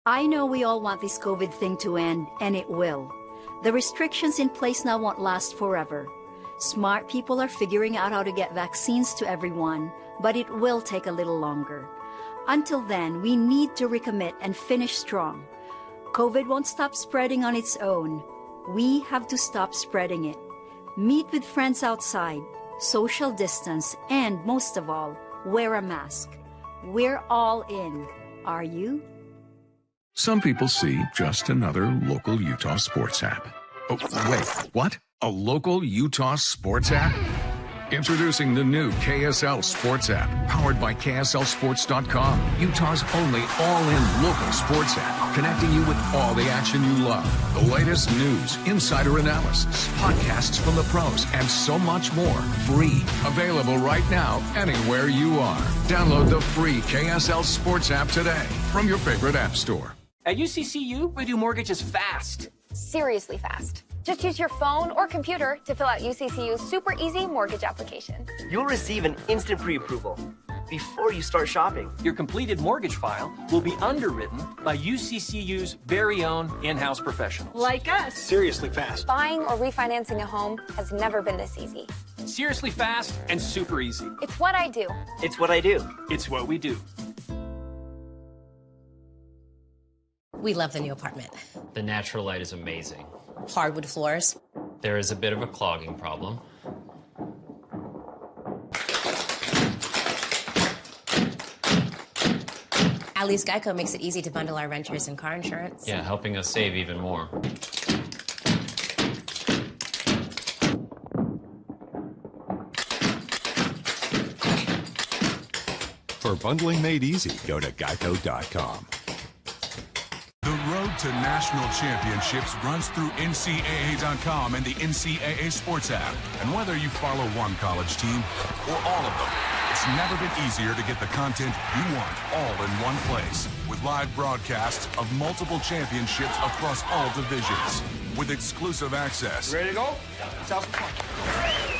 I know we all want this COVID thing to end, and it will. The restrictions in place now won't last forever. Smart people are figuring out how to get vaccines to everyone, but it will take a little longer. Until then, we need to recommit and finish strong. COVID won't stop spreading on its own. We have to stop spreading it. Meet with friends outside, social distance, and most of all, wear a mask. We're all in. Are you? Some people see just another local Utah sports app. Oh, wait, what? A local Utah sports app? Introducing the new KSL Sports app, powered by KSLSports.com, Utah's only all-in local sports app, connecting you with all the action you love, the latest news, insider analysis, podcasts from the pros, and so much more. Free. Available right now, anywhere you are. Download the free KSL Sports app today from your favorite app store. At UCCU, we do mortgages fast. Seriously fast. Just use your phone or computer to fill out UCCU's super easy mortgage application. You'll receive an instant pre-approval before you start shopping. Your completed mortgage file will be underwritten by UCCU's very own in-house professionals. Like us. Seriously fast. Buying or refinancing a home has never been this easy. Seriously fast and super easy. It's what I do. It's what I do. It's what we do. We love the new apartment. The natural light is amazing. Hardwood floors. There is a bit of a clogging problem. At least Geico makes it easy to bundle our renters and car insurance. Yeah, helping us save even more. For bundling made easy, go to geico.com. The road to national championships runs through NCAA.com and the NCAA Sports app. And whether you follow one college team or all of them, it's never been easier to get the content you want all in one place. With live broadcasts of multiple championships across all divisions. With exclusive access. Ready to go? Sounds fun.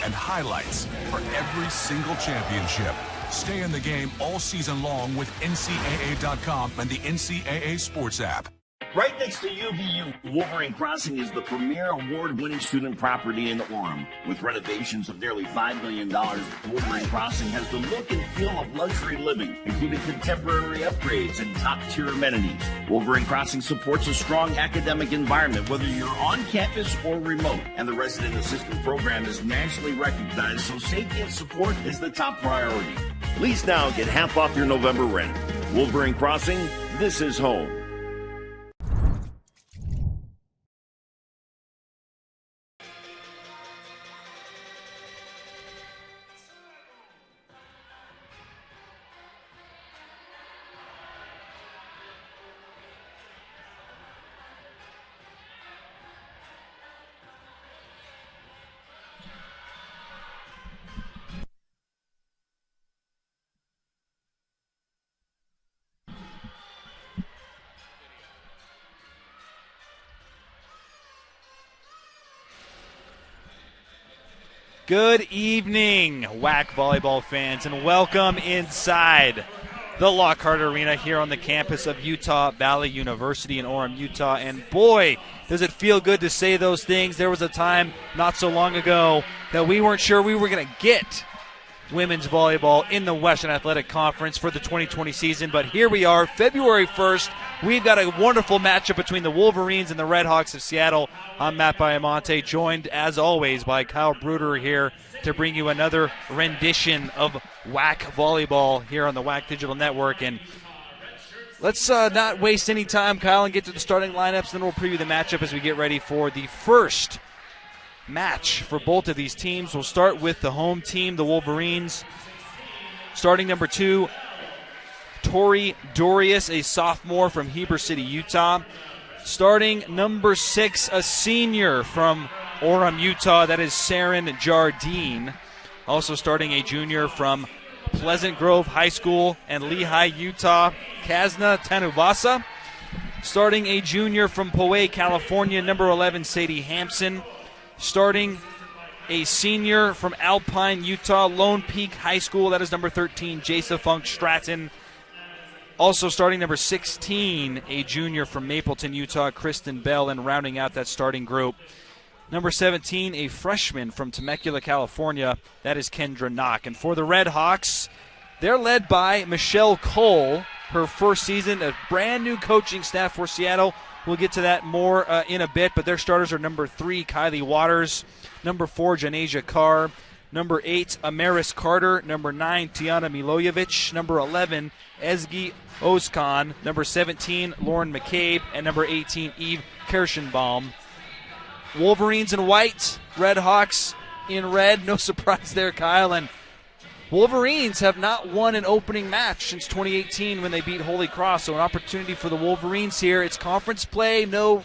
And highlights for every single championship. Stay in the game all season long with NCAA.com and the NCAA Sports app. Right next to UVU, Wolverine Crossing is the premier award-winning student property in Orem. With renovations of nearly $5 million, Wolverine Crossing has the look and feel of luxury living, including contemporary upgrades and top-tier amenities. Wolverine Crossing supports a strong academic environment, whether you're on campus or remote, and the resident assistant program is nationally recognized, so safety and support is the top priority. Lease now, get half off your November rent. Wolverine Crossing, this is home. Good evening, WAC volleyball fans, and welcome inside the Lockhart Arena here on the campus of Utah Valley University in Orem, Utah. And boy, does it feel good to say those things. There was a time not so long ago that we weren't sure we were going to get women's volleyball in the Western Athletic Conference for the 2020 season, but here we are, February 1st. We've got a wonderful matchup between the Wolverines and the Redhawks of Seattle. I'm Matt Baiamonte, joined as always by Kyle Bruder here to bring you another rendition of WAC volleyball here on the WAC Digital Network. And let's not waste any time, Kyle, and get to the starting lineups, then we'll preview the matchup as we get ready for the first match for both of these teams. We'll start with the home team, the Wolverines. Starting number 2, Tori Dorius, a sophomore from Heber City, Utah. Starting number 6, a senior from Orem, Utah, that is Saren Jardine. Also starting a junior from Pleasant Grove High School and Lehigh, Utah, Kazna Tanuvasa. Starting a junior from Poway, California, number 11, Sadie Hampson. Starting a senior from Alpine, Utah, Lone Peak High School, that is number 13, Jasa Funk Stratton. Also starting number 16, a junior from Mapleton, Utah, Kristen Bell, and rounding out that starting group. Number 17, a freshman from Temecula, California. That is Kendra Knock. And for the Redhawks, they're led by Michelle Cole, her first season, a brand new coaching staff for Seattle. We'll get to that more in a bit, but their starters are number 3, Kylie Waters, number 4, Janasia Carr, number 8, Amaris Carter, number 9, Tiana Milojevic, number 11, Ezgi Ozkan, number 17, Lauren McCabe, and number 18, Eve Kirschenbaum. Wolverines in white, Redhawks in red. No surprise there, Kyle. And Wolverines have not won an opening match since 2018 when they beat Holy Cross. So an opportunity for the Wolverines here. It's conference play, no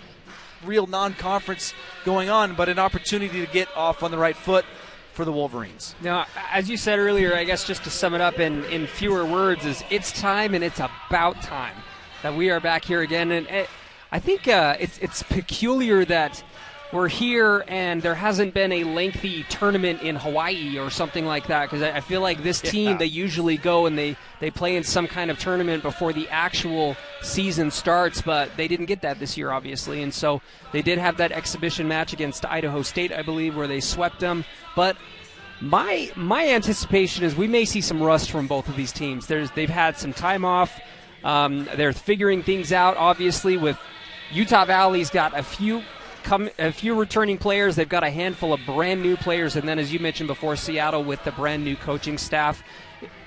real non-conference going on, but an opportunity to get off on the right foot for the Wolverines. Now, as you said earlier, I guess just to sum it up in fewer words, is it's time, and it's about time that we are back here again. And I think it's peculiar that we're here and there hasn't been a lengthy tournament in Hawaii or something like that, because I feel like this team, they usually go and they play in some kind of tournament before the actual season starts, but they didn't get that this year, obviously. And so they did have that exhibition match against Idaho State, I believe, where they swept them. But my anticipation is we may see some rust from both of these teams. They've had some time off. They're figuring things out, obviously, with Utah Valley's got a few returning players. They've got a handful of brand new players, and then, as you mentioned before, Seattle with the brand new coaching staff.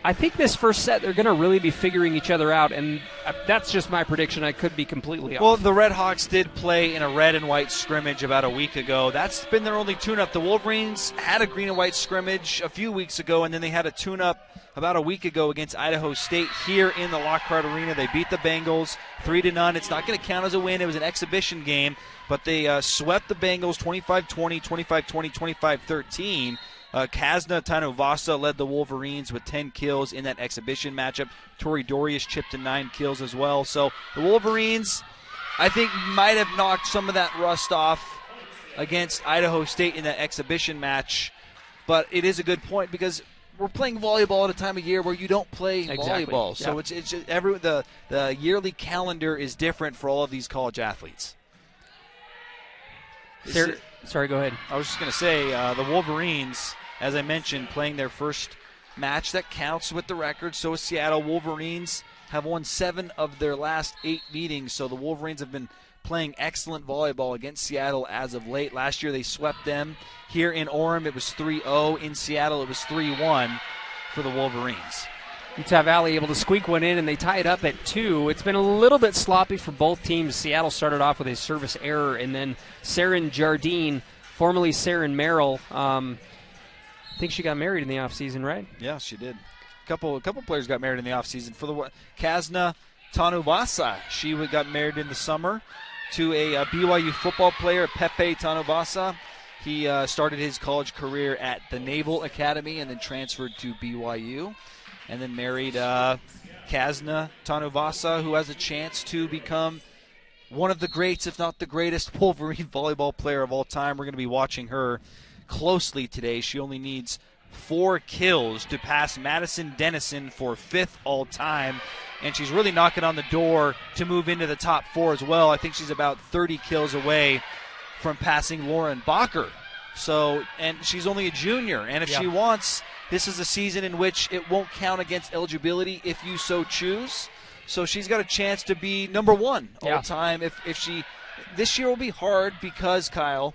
I think this first set they're going to really be figuring each other out, and that's just my prediction. I could be completely off. Well, the Redhawks did play in a red and white scrimmage about a week ago. That's been their only tune-up. The Wolverines had a green and white scrimmage a few weeks ago, and then they had a tune-up about a week ago against Idaho State here in the Lockhart Arena. They beat the Bengals 3-0. It's not going to count as a win. It was an exhibition game, but they swept the Bengals 25-20, 25-20, 25-13. Kazna Tanuvasa led the Wolverines with 10 kills in that exhibition matchup. Tori Dorius chipped in 9 kills as well. So the Wolverines, I think, might have knocked some of that rust off against Idaho State in that exhibition match. But it is a good point because we're playing volleyball at a time of year where you don't play volleyball. So it's just the yearly calendar is different for all of these college athletes. Sorry, go ahead. I was just going to say the Wolverines, as I mentioned, playing their first match that counts with the record. So is Seattle. Wolverines have won 7 of their last 8 meetings. So the Wolverines have been playing excellent volleyball against Seattle as of late. Last year they swept them. Here in Orem it was 3-0. In Seattle it was 3-1 for the Wolverines. Utah Valley able to squeak one in, and they tie it up at 2. It's been a little bit sloppy for both teams. Seattle started off with a service error, and then Saren Jardine, formerly Saren Merrill, I think she got married in the offseason, right? Yeah, she did. A couple players got married in the offseason. For the Kazna Tanuvasa, she got married in the summer to a BYU football player, Pepe Tanuvasa. He started his college career at the Naval Academy and then transferred to BYU. And then married Kazna Tanuvasa, who has a chance to become one of the greats, if not the greatest, Wolverine volleyball player of all time. We're going to be watching her closely today. She only needs 4 kills to pass Madison Dennison for 5th all-time. And she's really knocking on the door to move into the top 4 as well. I think she's about 30 kills away from passing Lauren Bacher. So, and she's only a junior. And if she wants, this is a season in which it won't count against eligibility if you so choose. So she's got a chance to be number 1 all time. If she, this year will be hard because, Kyle,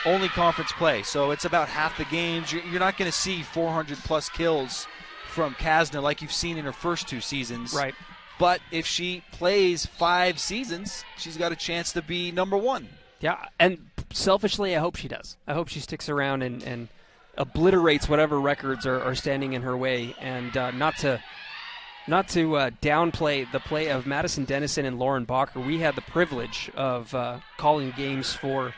only conference play. So it's about half the games. You're not going to see 400-plus kills from Kazna like you've seen in her first 2 seasons. Right. But if she plays 5 seasons, she's got a chance to be number 1. Yeah, and selfishly, I hope she does. I hope she sticks around and obliterates whatever records are standing in her way. And not to downplay the play of Madison Dennison and Lauren Bacher. We had the privilege of calling games for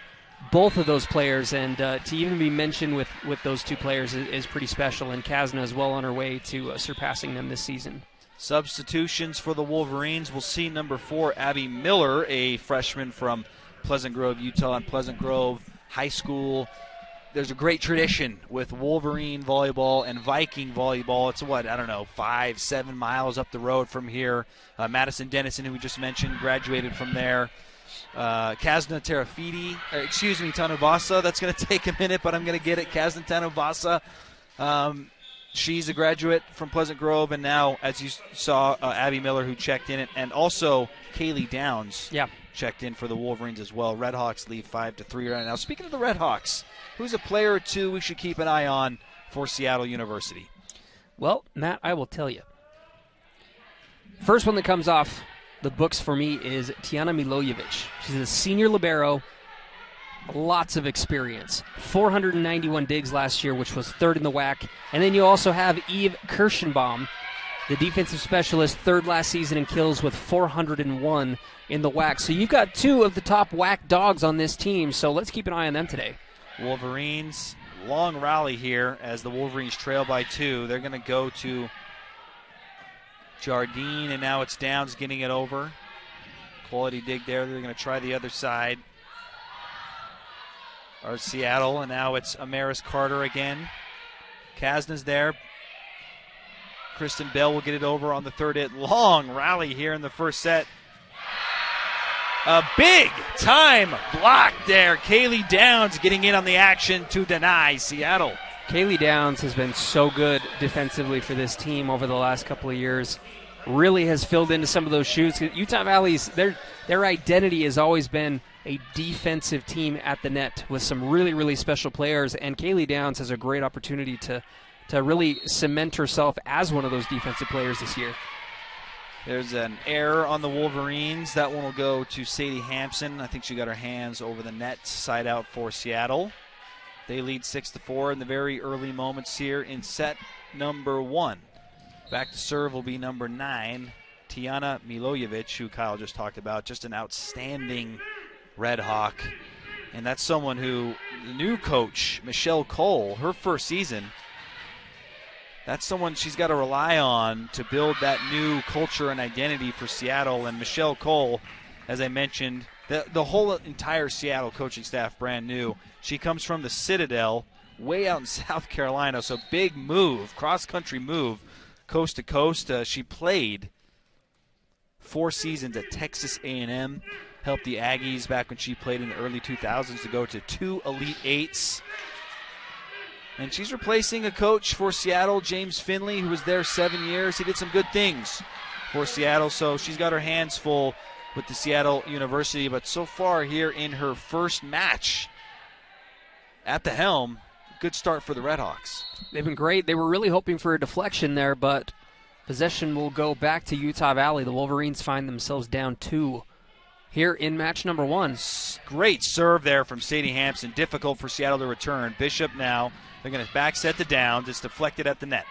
both of those players, and to even be mentioned with those 2 players is pretty special. And Kazna is well on her way to surpassing them this season. Substitutions for the Wolverines. We'll see number 4, Abby Miller, a freshman from Pleasant Grove, Utah, and Pleasant Grove High School. there's a great tradition with Wolverine volleyball and Viking volleyball. It's 5-7 miles up the road from here. Madison Dennison, who we just mentioned, graduated from there. Kazna Tanubasa. That's going to take a minute, but I'm going to get it. Kazna Tanubasa. She's a graduate from Pleasant Grove, and now, as you saw, Abby Miller, who checked in, and also Kaylee Downs checked in for the Wolverines as well. Redhawks lead 5-3 right now. Speaking of the Redhawks, who's a player or two we should keep an eye on for Seattle University? Well, Matt, I will tell you. First one that comes off the books for me is Tiana Milojevic. She's a senior libero. Lots of experience. 491 digs last year, which was third in the WAC. And then you also have Eve Kirschenbaum, the defensive specialist, third last season in kills with 401 in the WAC. So you've got two of the top WAC dogs on this team, so let's keep an eye on them today. Wolverines, long rally here as the Wolverines trail by 2. They're going to go to Jardine, and now it's Downs getting it over. Quality dig there. They're going to try the other side. Or Seattle, and now it's Amaris Carter again. Kasna's there. Kristen Bell will get it over on the third hit. Long rally here in the first set. A big time block there. Kaylee Downs getting in on the action to deny Seattle. Kaylee Downs has been so good defensively for this team over the last couple of years. Really has filled into some of those shoes. Utah Valley's, their identity has always been a defensive team at the net with some really, really special players, and Kaylee Downs has a great opportunity to really cement herself as one of those defensive players this year. There's an error on the Wolverines. That one will go to Sadie Hampson. I think she got her hands over the net, side out for Seattle. They lead 6-4 in the very early moments here in set number 1. Back to serve will be number 9, Tiana Milojevic, who Kyle just talked about. Just an outstanding Red Hawk. And that's someone who, the new coach, Michelle Cole, her first season, that's someone she's got to rely on to build that new culture and identity for Seattle. And Michelle Cole, as I mentioned, the whole entire Seattle coaching staff brand new. She comes from the Citadel, way out in South Carolina, so big move, cross-country move, coast to coast. She played 4 seasons at Texas A&M, helped the Aggies back when she played in the early 2000s to go to 2 Elite Eights. And she's replacing a coach for Seattle, James Finley, who was there 7 years. He did some good things for Seattle, so she's got her hands full with the Seattle University. But so far here in her first match at the helm, good start for the Redhawks. They've been great. They were really hoping for a deflection there, but possession will go back to Utah Valley. The Wolverines find themselves down 2 here in match number 1. Great serve there from Sadie Hampson. Difficult for Seattle to return. Bishop now, they're going to back set the down. It's deflected at the net.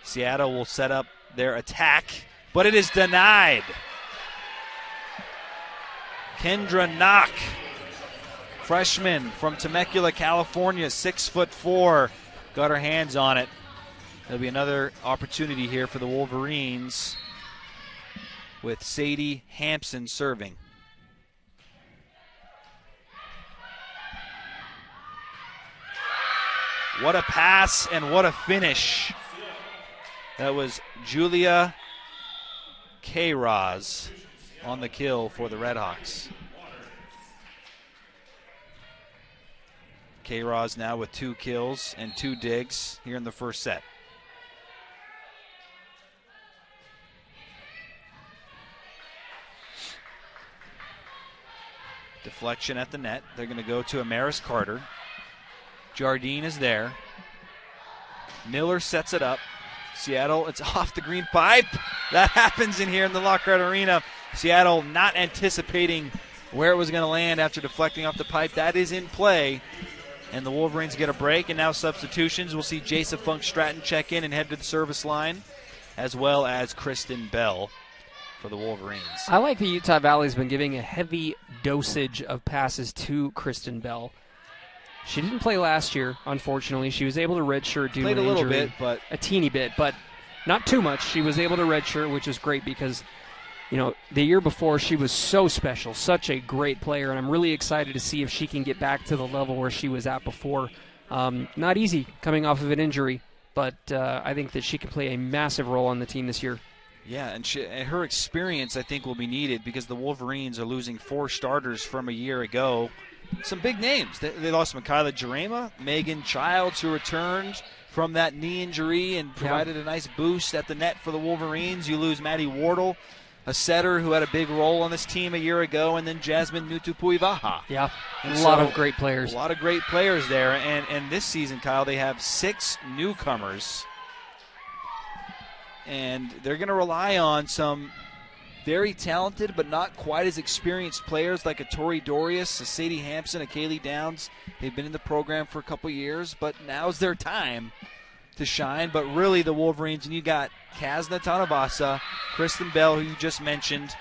Seattle will set up their attack, but it is denied. Kendra Knock, freshman from Temecula, California, 6'4", got her hands on it. There'll be another opportunity here for the Wolverines with Sadie Hampson serving. What a pass and what a finish. That was Julia K-Roz on the kill for the Redhawks. K-Roz now with 2 kills and 2 digs here in the first set. Deflection at the net. They're going to go to Amaris Carter. Jardine is there. Miller sets it up. Seattle, it's off the green pipe. That happens in here in the Lockhart Arena. Seattle not anticipating where it was going to land after deflecting off the pipe. That is in play. And the Wolverines get a break, and now substitutions. We'll see Jasa Funk Stratton check in and head to the service line, as well as Kristen Bell for the Wolverines. I like that Utah Valley's been giving a heavy dosage of passes to Kristen Bell. She didn't play last year, unfortunately. She was able to redshirt due to an injury. Played a little bit, but a teeny bit, but not too much. She was able to redshirt, which is great because, you know, the year before she was so special, such a great player, and I'm really excited to see if she can get back to the level where she was at before Not easy coming off of an injury, but I think that she can play a massive role on the team this year. Yeah, and her experience, I think, will be needed because the Wolverines are losing 4 starters from a year ago. Some big names. They lost Michaela Jarema, Megan Childs, who returned from that knee injury and provided a nice boost at the net for the Wolverines. You lose Maddie Wardle, a setter who had a big role on this team a year ago, and then Jasmine Nutupuivaha. Yeah, and a lot of great players. A lot of great players there. And this season, Kyle, they have 6 newcomers. And they're going to rely on some very talented but not quite as experienced players like a Tori Dorius, a Sadie Hampson, a Kaylee Downs. They've been in the program for a couple years, but now's their time to shine. But really the Wolverines, and you got Kazna Tanavasa, Kristen Bell, who you just mentioned,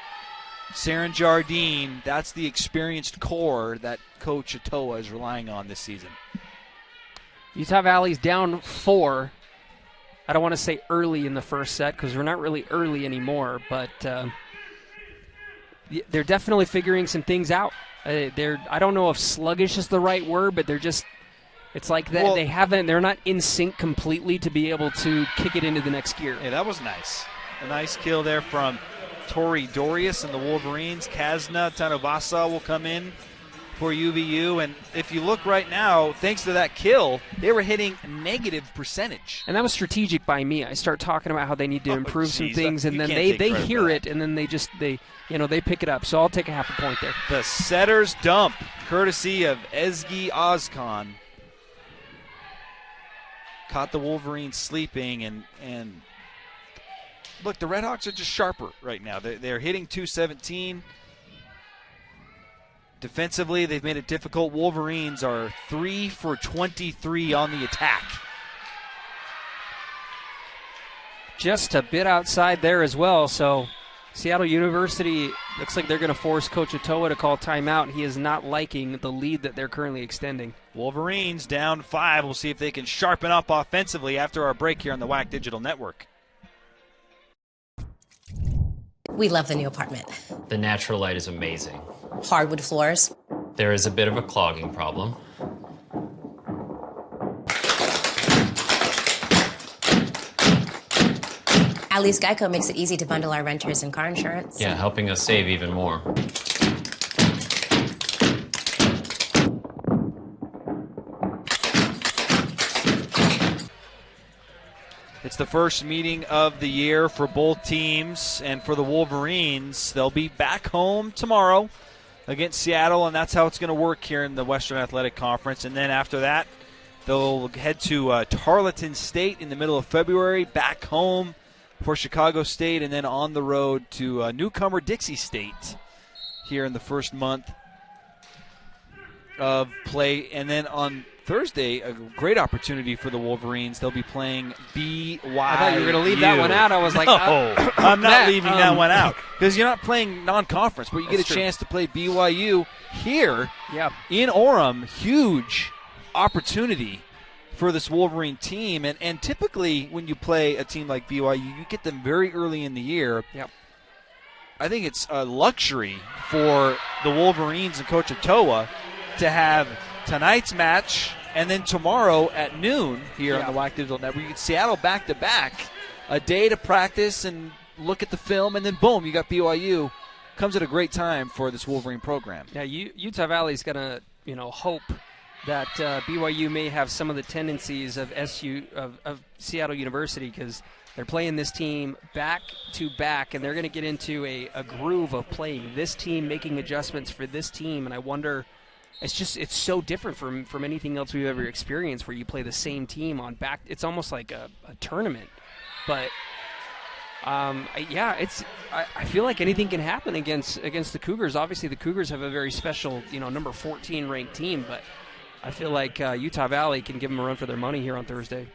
Saren Jardine. That's the experienced core that Coach Atoa is relying on this season. Utah Valley's down 4. I don't want to say early in the first set because we're not really early anymore, but they're definitely figuring some things out. I don't know if sluggish is the right word, but it's like that they're not in sync completely to be able to kick it into the next gear. Yeah, that was nice. A nice kill there from Tori Dorius and the Wolverines. Kazna Tanavasa will come in for UVU, and if you look right now, thanks to that kill, they were hitting negative percentage. And that was strategic by me. I start talking about how they need to improve some things, and then they hear it, and then they pick it up. So I'll take a half a point there. The setter's dump, courtesy of Ezgi Ozkan. Caught the Wolverines sleeping, and look, the Redhawks are just sharper right now. They're hitting .217. Defensively, they've made it difficult. Wolverines are 3 for 23 on the attack. Just a bit outside there as well. So Seattle University looks like they're going to force Coach Atoa to call timeout. He is not liking the lead that they're currently extending. Wolverines down 5. We'll see if they can sharpen up offensively after our break here on the WAC Digital Network. We love the new apartment. The natural light is amazing. Hardwood floors. There is a bit of a clogging problem. At least Geico makes it easy to bundle our renters and car insurance. Yeah, helping us save even more. It's the first meeting of the year for both teams, and for the Wolverines, they'll be back home tomorrow against Seattle, and that's how it's going to work here in the Western Athletic Conference. And then after that, they'll head to Tarleton State in the middle of February, back home for Chicago State, and then on the road to newcomer Dixie State here in the first month of play. And then on Thursday, a great opportunity for the Wolverines. They'll be playing BYU. I thought you were going to leave that one out. I was like, no, I'm not leaving that one out because you're not playing non-conference, but you get a chance to play BYU here in Orem. Huge opportunity for this Wolverine team. And typically when you play a team like BYU, you get them very early in the year. Yep. I think it's a luxury for the Wolverines and Coach Atoa to have tonight's match and then tomorrow at noon here on the WAC Digital Network. You get Seattle back-to-back, a day to practice and look at the film, and then boom, you got BYU. Comes at a great time for this Wolverine program. Yeah, Utah Valley's going to, hope that BYU may have some of the tendencies of Seattle University, because they're playing this team back-to-back, and they're going to get into a groove of playing this team, making adjustments for this team, and I wonder – it's so different from anything else we've ever experienced where you play the same team on back. It's almost like a tournament. But, I feel like anything can happen against the Cougars. Obviously, the Cougars have a very special, number 14 ranked team. But I feel like Utah Valley can give them a run for their money here on Thursday.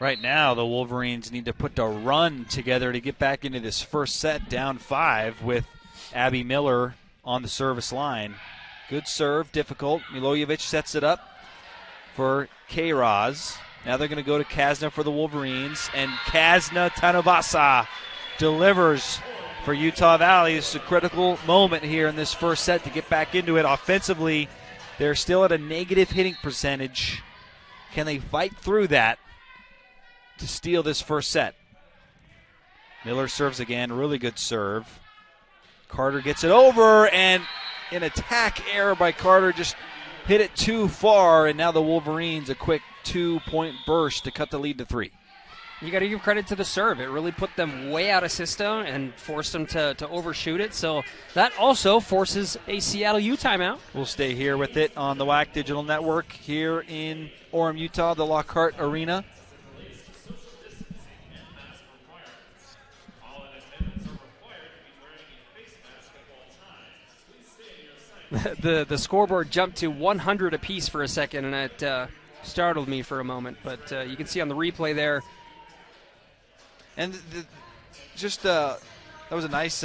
Right now, the Wolverines need to put the run together to get back into this first set down 5 with Abby Miller on the service line. Good serve, difficult. Milojevic sets it up for K-Roz. Now they're going to go to Kazna for the Wolverines, and Kazna Tanavasa delivers for Utah Valley. This is a critical moment here in this first set to get back into it. Offensively, They're still at a negative hitting percentage. Can they fight through that to steal this first set? Miller serves again. Really good serve. Carter gets it over, and an attack error by Carter just hit it too far, and now the Wolverines a quick 2-point burst to cut the lead to 3. You got to give credit to the serve. It really put them way out of system and forced them to overshoot it. So that also forces a Seattle U timeout. We'll stay here with it on the WAC Digital Network here in Orem, Utah, the Lockhart Arena. The scoreboard jumped to 100 apiece for a second, and it startled me for a moment. But you can see on the replay there. And that was a nice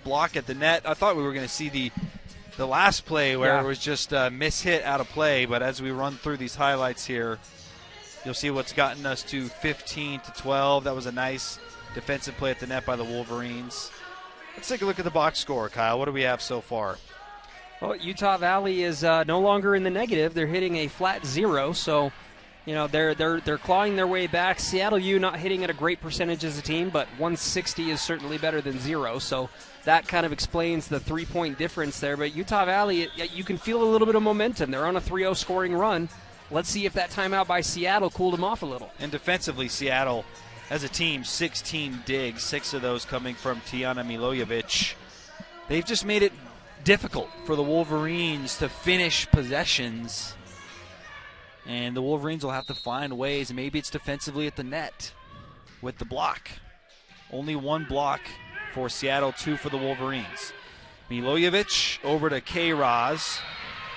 block at the net. I thought we were going to see the last play where it was just a mishit out of play. But as we run through these highlights here, you'll see what's gotten us to 15-12. That was a nice defensive play at the net by the Wolverines. Let's take a look at the box score, Kyle. What do we have so far? Well, Utah Valley is no longer in the negative. They're hitting a flat 0, so they're clawing their way back. Seattle U not hitting at a great percentage as a team, but 160 is certainly better than 0, so that kind of explains the 3-point difference there. But Utah Valley, you can feel a little bit of momentum. They're on a 3-0 scoring run. Let's see if that timeout by Seattle cooled them off a little. And defensively, Seattle, as a team, 16 digs, 6 of those coming from Tijana Milojevic. They've just made it difficult for the Wolverines to finish possessions. And the Wolverines will have to find ways. Maybe it's defensively at the net with the block. Only 1 block for Seattle, 2 for the Wolverines. Milojevic over to K-Roz.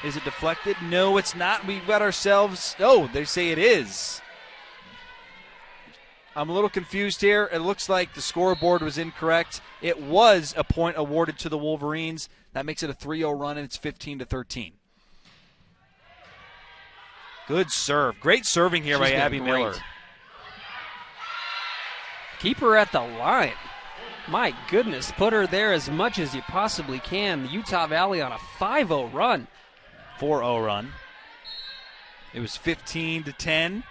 Is it deflected? No, it's not. We've got ourselves. Oh, they say it is. I'm a little confused here. It looks like the scoreboard was incorrect. It was a point awarded to the Wolverines. That makes it a 3-0 run, and it's 15-13. Good serve. Great serving here by Abby Miller. Keep her at the line. My goodness, put her there as much as you possibly can. Utah Valley on a 5-0 run. 4-0 run. It was 15-10.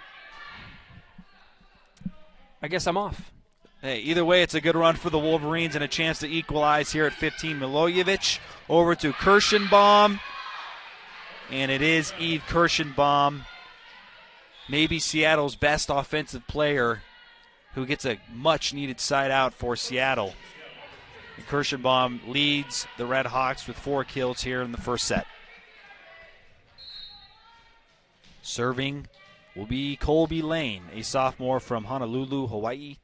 I guess I'm off. Hey, either way, it's a good run for the Wolverines and a chance to equalize here at 15. Milojevic over to Kirschenbaum. And it is Eve Kirschenbaum, maybe Seattle's best offensive player, who gets a much-needed side out for Seattle. And Kirschenbaum leads the Redhawks with 4 kills here in the first set. Serving will be Colby Lane, a sophomore from Honolulu, Hawaii.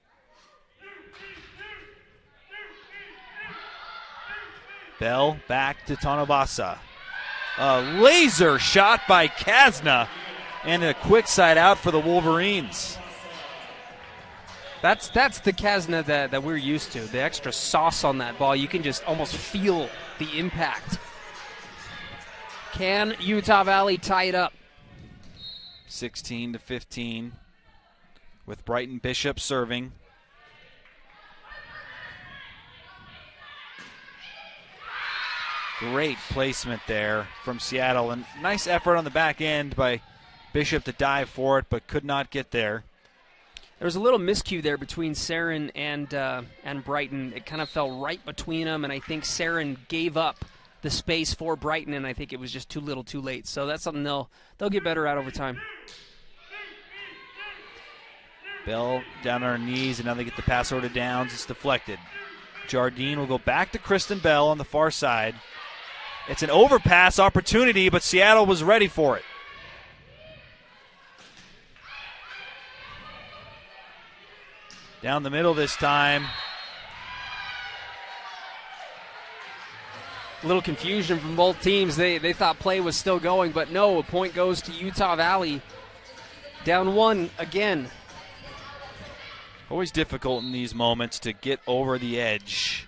Bell back to Tanobasa. A laser shot by Kazna, and a quick side out for the Wolverines. That's the Kazna that we're used to. The extra sauce on that ball. You can just almost feel the impact. Can Utah Valley tie it up? 16-15 with Brighton Bishop serving. Great placement there from Seattle, and nice effort on the back end by Bishop to dive for it, but could not get there. There was a little miscue there between Sarin and Brighton. It kind of fell right between them, and I think Sarin gave up the space for Brighton, and I think it was just too little too late. So that's something they'll get better at over time. Bell down on her knees, and now they get the pass over to Downs. It's deflected. Jardine will go back to Kristen Bell on the far side. It's an overpass opportunity, but Seattle was ready for it. Down the middle this time. A little confusion from both teams. They thought play was still going, but no, a point goes to Utah Valley. Down 1 again. Always difficult in these moments to get over the edge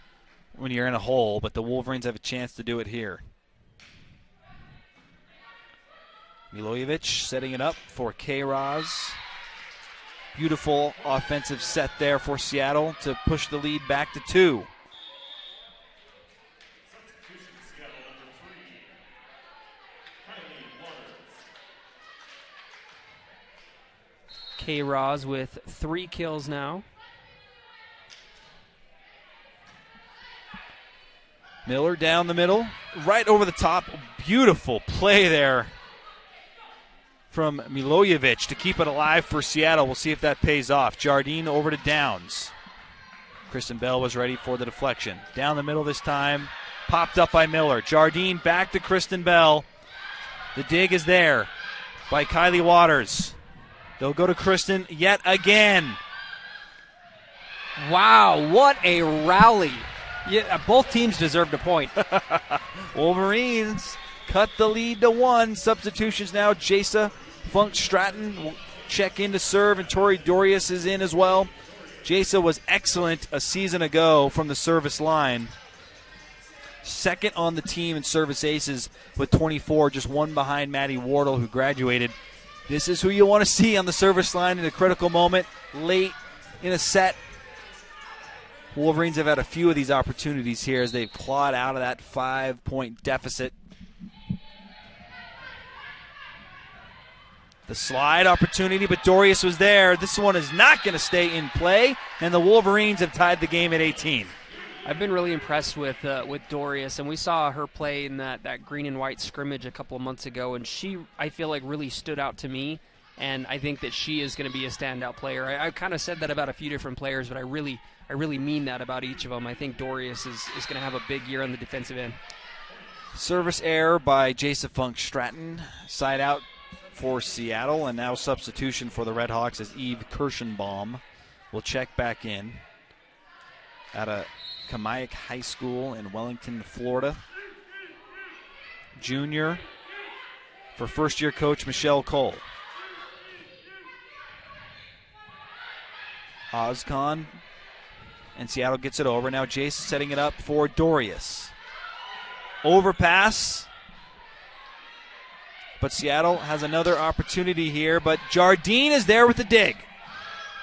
when you're in a hole, but the Wolverines have a chance to do it here. Milojevic setting it up for K-Roz. Beautiful offensive set there for Seattle to push the lead back to 2. K-Roz with 3 kills now. Miller down the middle, right over the top. Beautiful play there from Milojevic to keep it alive for Seattle. We'll see if that pays off. Jardine over to Downs. Kristen Bell was ready for the deflection. Down the middle this time, popped up by Miller. Jardine back to Kristen Bell. The dig is there by Kylie Waters. They'll go to Kristen yet again. Wow, what a rally. Yeah, both teams deserved a point. Wolverines cut the lead to 1. Substitutions now. Jasa Funk Stratton will check in to serve, and Tori Dorius is in as well. Jasa was excellent a season ago from the service line. Second on the team in service aces with 24, just 1 behind Maddie Wardle, who graduated. This is who you want to see on the service line in a critical moment, late in a set. Wolverines have had a few of these opportunities here as they've clawed out of that 5-point deficit. The slide opportunity, but Dorius was there. This one is not going to stay in play, and the Wolverines have tied the game at 18. I've been really impressed with Dorius, and we saw her play in that green and white scrimmage a couple of months ago, and she, I feel like, really stood out to me, and I think that she is going to be a standout player. I kind of said that about a few different players, but I really mean that about each of them. I think Dorius is going to have a big year on the defensive end. Service error by Jasa Funk Stratton. Side out for Seattle, and now substitution for the Redhawks as Eve Kirschenbaum will check back in at a Kamiak High School in Wellington, Florida. Junior for first-year coach Michelle Cole. Ozcon, and Seattle gets it over. Now Jace setting it up for Dorius. Overpass. But Seattle has another opportunity here, but Jardine is there with the dig.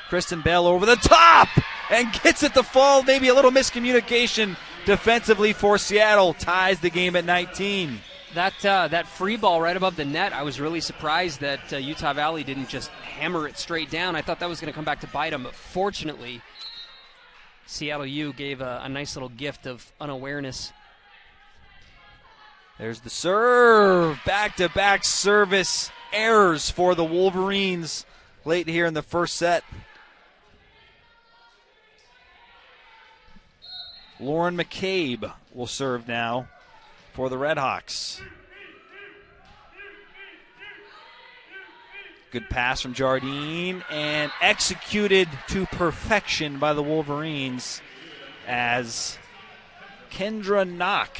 Kristen Bell over the top and gets it to fall. Maybe a little miscommunication defensively for Seattle. Ties the game at 19. That free ball right above the net, I was really surprised that Utah Valley didn't just hammer it straight down. I thought that was going to come back to bite them, but fortunately, Seattle U gave a nice little gift of unawareness. There's the serve. Back-to-back service errors for the Wolverines late here in the first set. Lauren McCabe will serve now for the Redhawks. Good pass from Jardine and executed to perfection by the Wolverines as Kendra Knock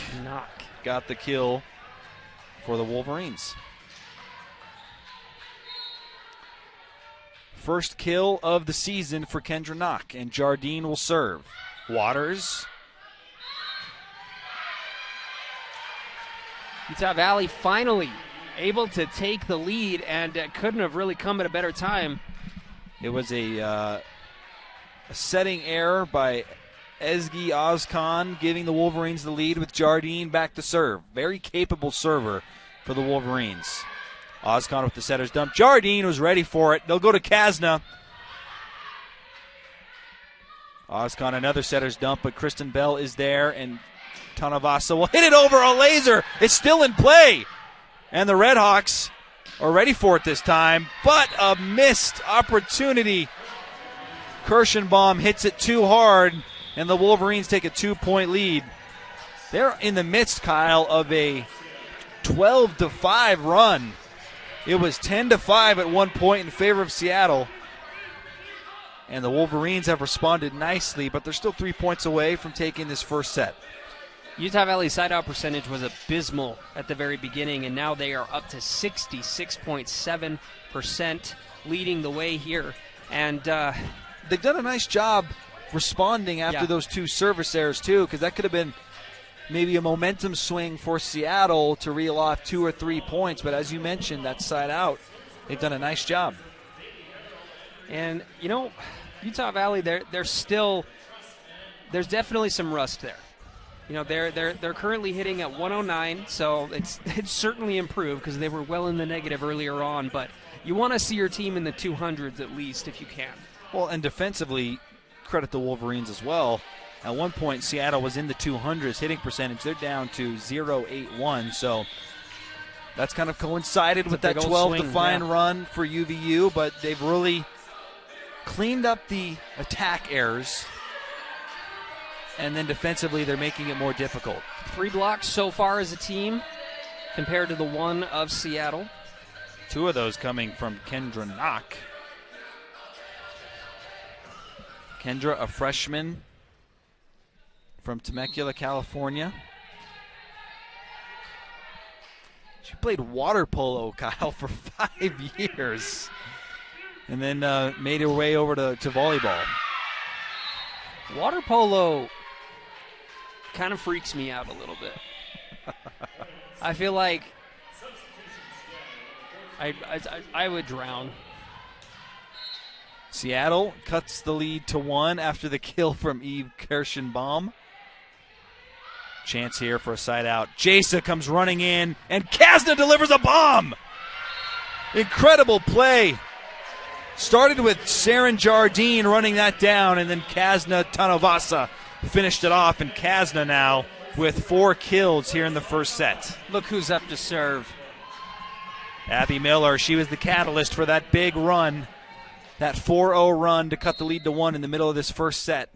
got the kill for the Wolverines. First kill of the season for Kendra Knock, and Jardine will serve. Waters. Utah Valley finally able to take the lead, and couldn't have really come at a better time. It was a setting error by Ezgi Ozcon, giving the Wolverines the lead with Jardine back to serve. Very capable server for the Wolverines. Ozcon with the setter's dump. Jardine was ready for it. They'll go to Kasna. Ozcon another setter's dump, but Kristen Bell is there, and Tanavasa will hit it over a laser. It's still in play. And the Redhawks are ready for it this time, but a missed opportunity. Kirschenbaum hits it too hard, and the Wolverines take a 2-point lead. They're in the midst, Kyle, of a 12-5 run. It was 10-5 at one point in favor of Seattle. And the Wolverines have responded nicely, but they're still 3 points away from taking this first set. Utah Valley's side-out percentage was abysmal at the very beginning, and now they are up to 66.7%, leading the way here. And they've done a nice job responding after those two service errors, too, because that could have been maybe a momentum swing for Seattle to reel off 2 or 3 points. But as you mentioned, that side-out, they've done a nice job. And, you know, Utah Valley, there's definitely some rust there. You know, they're currently hitting at 109, so it's certainly improved because they were well in the negative earlier on. But you want to see your team in the 200s at least if you can. Well, and defensively, credit the Wolverines as well. At one point, Seattle was in the 200s hitting percentage. They're down to 0.81, so that's kind of coincided with that 12-to-fine run for UVU, but they've really cleaned up the attack errors, and then defensively they're making it more difficult. 3 blocks so far as a team compared to the 1 of Seattle. 2 of those coming from Kendra Knock. Kendra, a freshman from Temecula, California. She played water polo, Kyle, for 5 years. And then made her way over to volleyball. Water polo kind of freaks me out a little bit. I feel like I would drown. Seattle cuts the lead to 1 after the kill from Eve Kirschenbaum. Chance here for a side out. Jasa comes running in, and Kasna delivers a bomb. Incredible play. Started with Saren Jardine running that down, and then Kasna Tanavasa finished it off, and Kasna now with 4 kills here in the first set. Look who's up to serve. Abby Miller, she was the catalyst for that big run, that 4-0 run to cut the lead to 1 in the middle of this first set.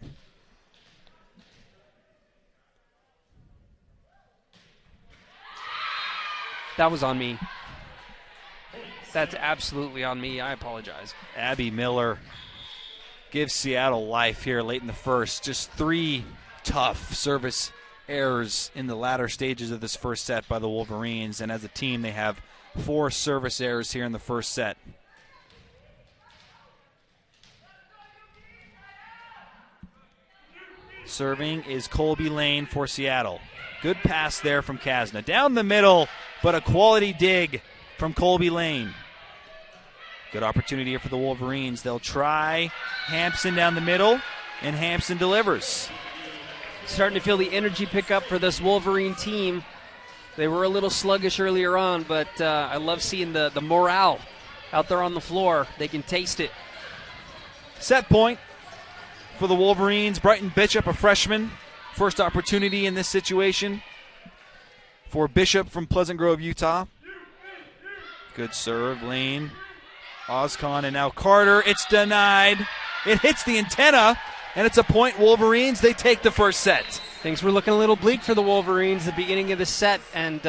That was on me. That's absolutely on me. I apologize. Abby Miller gives Seattle life here late in the first. Just 3 tough service errors in the latter stages of this first set by the Wolverines. And as a team, they have 4 service errors here in the first set. Serving is Colby Lane for Seattle. Good pass there from Kasna. Down the middle, but a quality dig from Colby Lane. Good opportunity here for the Wolverines. They'll try Hampson down the middle, and Hampson delivers. Starting to feel the energy pick up for this Wolverine team. They were a little sluggish earlier on, but I love seeing the morale out there on the floor. They can taste it. Set point for the Wolverines. Brighton Bishop, a freshman. First opportunity in this situation for Bishop from Pleasant Grove, Utah. Good serve, Lane, Oscon, and now Carter. It's denied. It hits the antenna, and it's a point Wolverines. They take the first set. Things were looking a little bleak for the Wolverines at the beginning of the set, and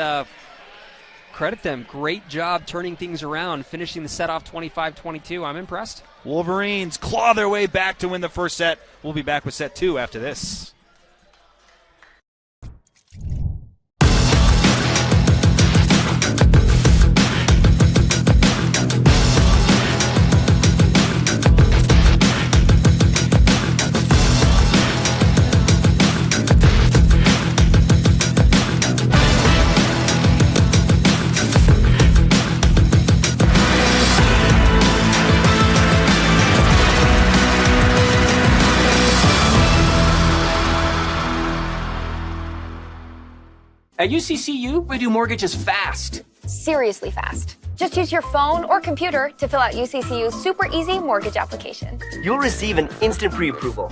credit them. Great job turning things around, finishing the set off 25-22. I'm impressed. Wolverines claw their way back to win the first set. We'll be back with set 2 after this. At UCCU, we do mortgages fast. Seriously fast. Just use your phone or computer to fill out UCCU's super easy mortgage application. You'll receive an instant pre-approval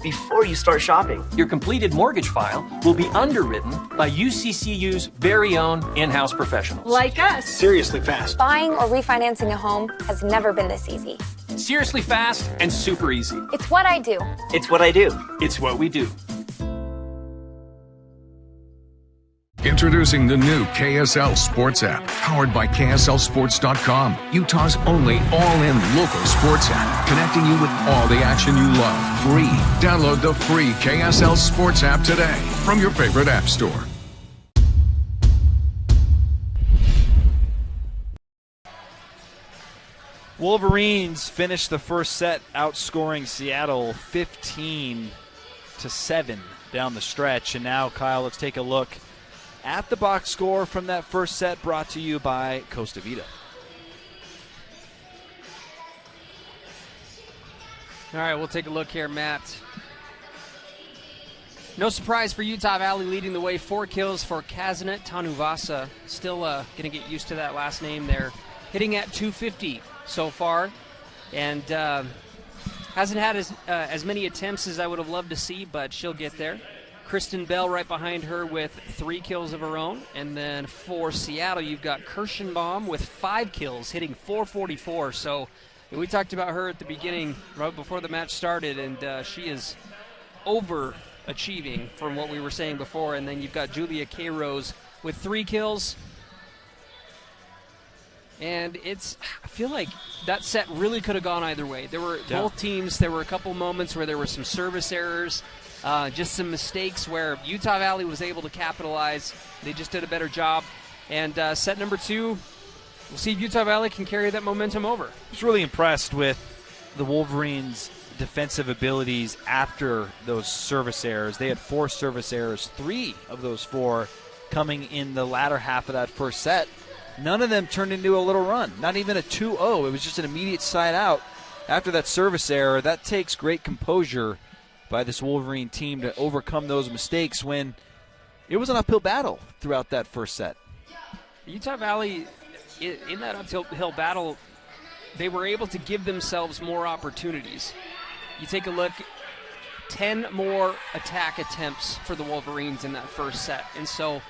before you start shopping. Your completed mortgage file will be underwritten by UCCU's very own in-house professionals. Like us. Seriously fast. Buying or refinancing a home has never been this easy. Seriously fast and super easy. It's what I do. It's what I do. It's what we do. Introducing the new KSL Sports app, powered by KSLSports.com, Utah's only all-in local sports app, connecting you with all the action you love. Free. Download the free KSL Sports app today from your favorite app store. Wolverines finished the first set outscoring Seattle 15-7 down the stretch. And now, Kyle, let's take a look at the box score from that first set, brought to you by Costa Vida. All right, we'll take a look here, Matt. No surprise for Utah Valley leading the way. 4 kills for Kaznet Tanuvasa. Still going to get used to that last name there. Hitting at 250 so far. And hasn't had as many attempts as I would have loved to see, but she'll get there. Kristen Bell right behind her with 3 kills of her own. And then for Seattle, you've got Kirschenbaum with 5 kills, hitting 444. So we talked about her at the beginning, right before the match started, and she is overachieving from what we were saying before. And then you've got Julia K. Rose with 3 kills. And I feel like that set really could have gone either way. There were both teams, there were a couple moments where there were some service errors, just some mistakes where Utah Valley was able to capitalize. They just did a better job. And set number 2, we'll see if Utah Valley can carry that momentum over. I was really impressed with the Wolverines' defensive abilities after those service errors. They had 4 service errors, 3 of those 4 coming in the latter half of that first set. None of them turned into a little run, not even a 2-0. It was just an immediate side out after that service error. That takes great composure by this Wolverine team to overcome those mistakes when it was an uphill battle throughout that first set. Utah Valley, in that uphill battle, they were able to give themselves more opportunities. You take a look, 10 more attack attempts for the Wolverines in that first set. And so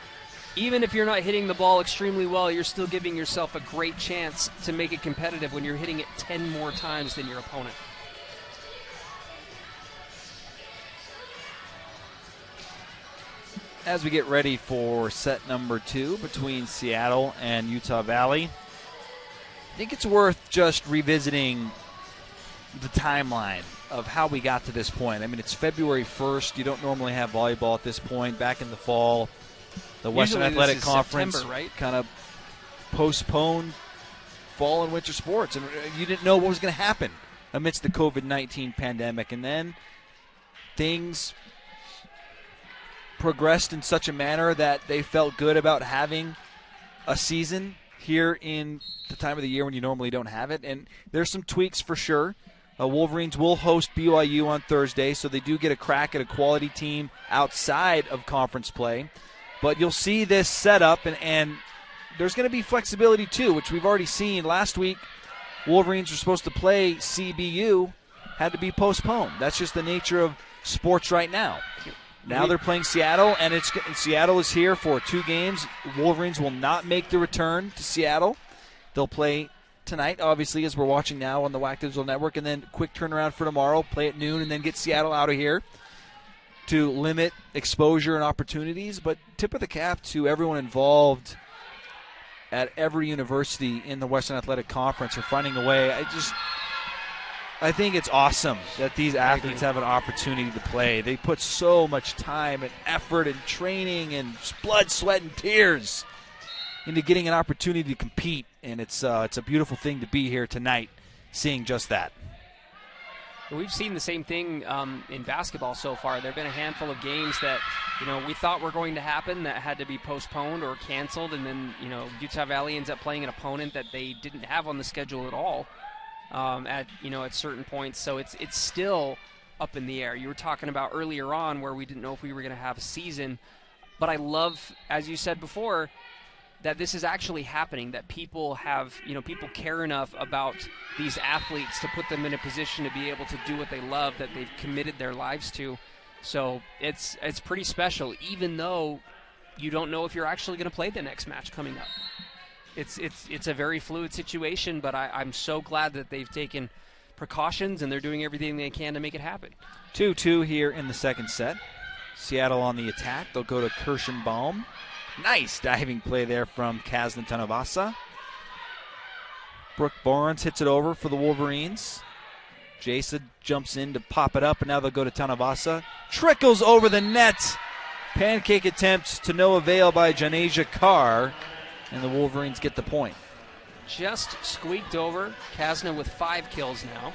even if you're not hitting the ball extremely well, you're still giving yourself a great chance to make it competitive when you're hitting it 10 more times than your opponent. As we get ready for set number 2 between Seattle and Utah Valley, I think it's worth just revisiting the timeline of how we got to this point. I mean, it's February 1st. You don't normally have volleyball at this point. Back in the fall, the Western Athletic Conference kind of postponed fall and winter sports, and you didn't know what was going to happen amidst the COVID-19 pandemic. And then things progressed in such a manner that they felt good about having a season here in the time of the year when you normally don't have it. And there's some tweaks for sure. Wolverines will host BYU on Thursday, so they do get a crack at a quality team outside of conference play. But you'll see this setup, and there's going to be flexibility too, which we've already seen. Last week, Wolverines were supposed to play CBU, had to be postponed. That's just the nature of sports right now. Now they're playing Seattle, and Seattle is here for 2 games. Wolverines will not make the return to Seattle. They'll play tonight, obviously, as we're watching now on the WAC Digital Network, and then quick turnaround for tomorrow, play at noon, and then get Seattle out of here to limit exposure and opportunities. But tip of the cap to everyone involved at every university in the Western Athletic Conference for finding a way. I think it's awesome that these athletes have an opportunity to play. They put so much time and effort and training and blood, sweat, and tears into getting an opportunity to compete, and it's a beautiful thing to be here tonight seeing just that. We've seen the same thing in basketball so far. There have been a handful of games that we thought were going to happen that had to be postponed or canceled, and then Utah Valley ends up playing an opponent that they didn't have on the schedule at all at certain points. So it's still up in the air. You were talking about earlier on where we didn't know if we were going to have a season, but I love, as you said before, that this is actually happening, that people have, people care enough about these athletes to put them in a position to be able to do what they love, that they've committed their lives to. So it's pretty special, even though you don't know if you're actually going to play the next match coming up. It's a very fluid situation, but I'm so glad that they've taken precautions and they're doing everything they can to make it happen. 2-2 here in the second set. Seattle on the attack. They'll go to Kirschenbaum. Nice diving play there from Kazna Tanavasa. Brooke Barnes hits it over for the Wolverines. Jason jumps in to pop it up, and now they'll go to Tanavasa. Trickles over the net. Pancake attempt to no avail by Janasia Carr, and the Wolverines get the point. Just squeaked over. Kazna with 5 kills now.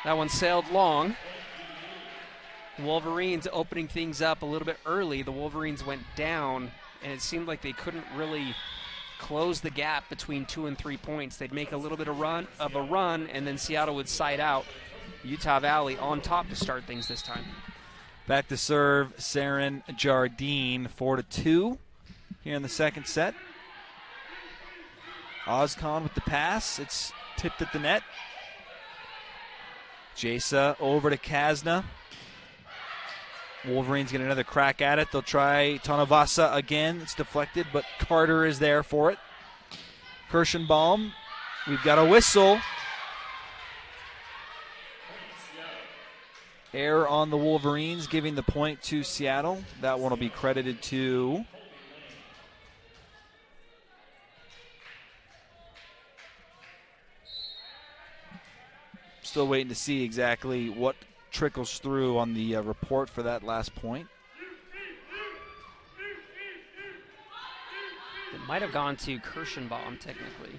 That one sailed long. Wolverines opening things up a little bit early. The Wolverines went down, and it seemed like they couldn't really close the gap between 2 and 3 points. They'd make a little bit of a run, and then Seattle would side out. Utah Valley on top to start things this time. Back to serve, Saren Jardine, 4-2 here in the second set. Ozcon with the pass. It's tipped at the net. Jasa over to Kasna. Wolverines get another crack at it. They'll try Tanavasa again. It's deflected, but Carter is there for it. Kirschenbaum, we've got a whistle. Error on the Wolverines, giving the point to Seattle. That one will be credited to still waiting to see exactly what trickles through on the report for that last point. It might have gone to Kirschenbaum technically.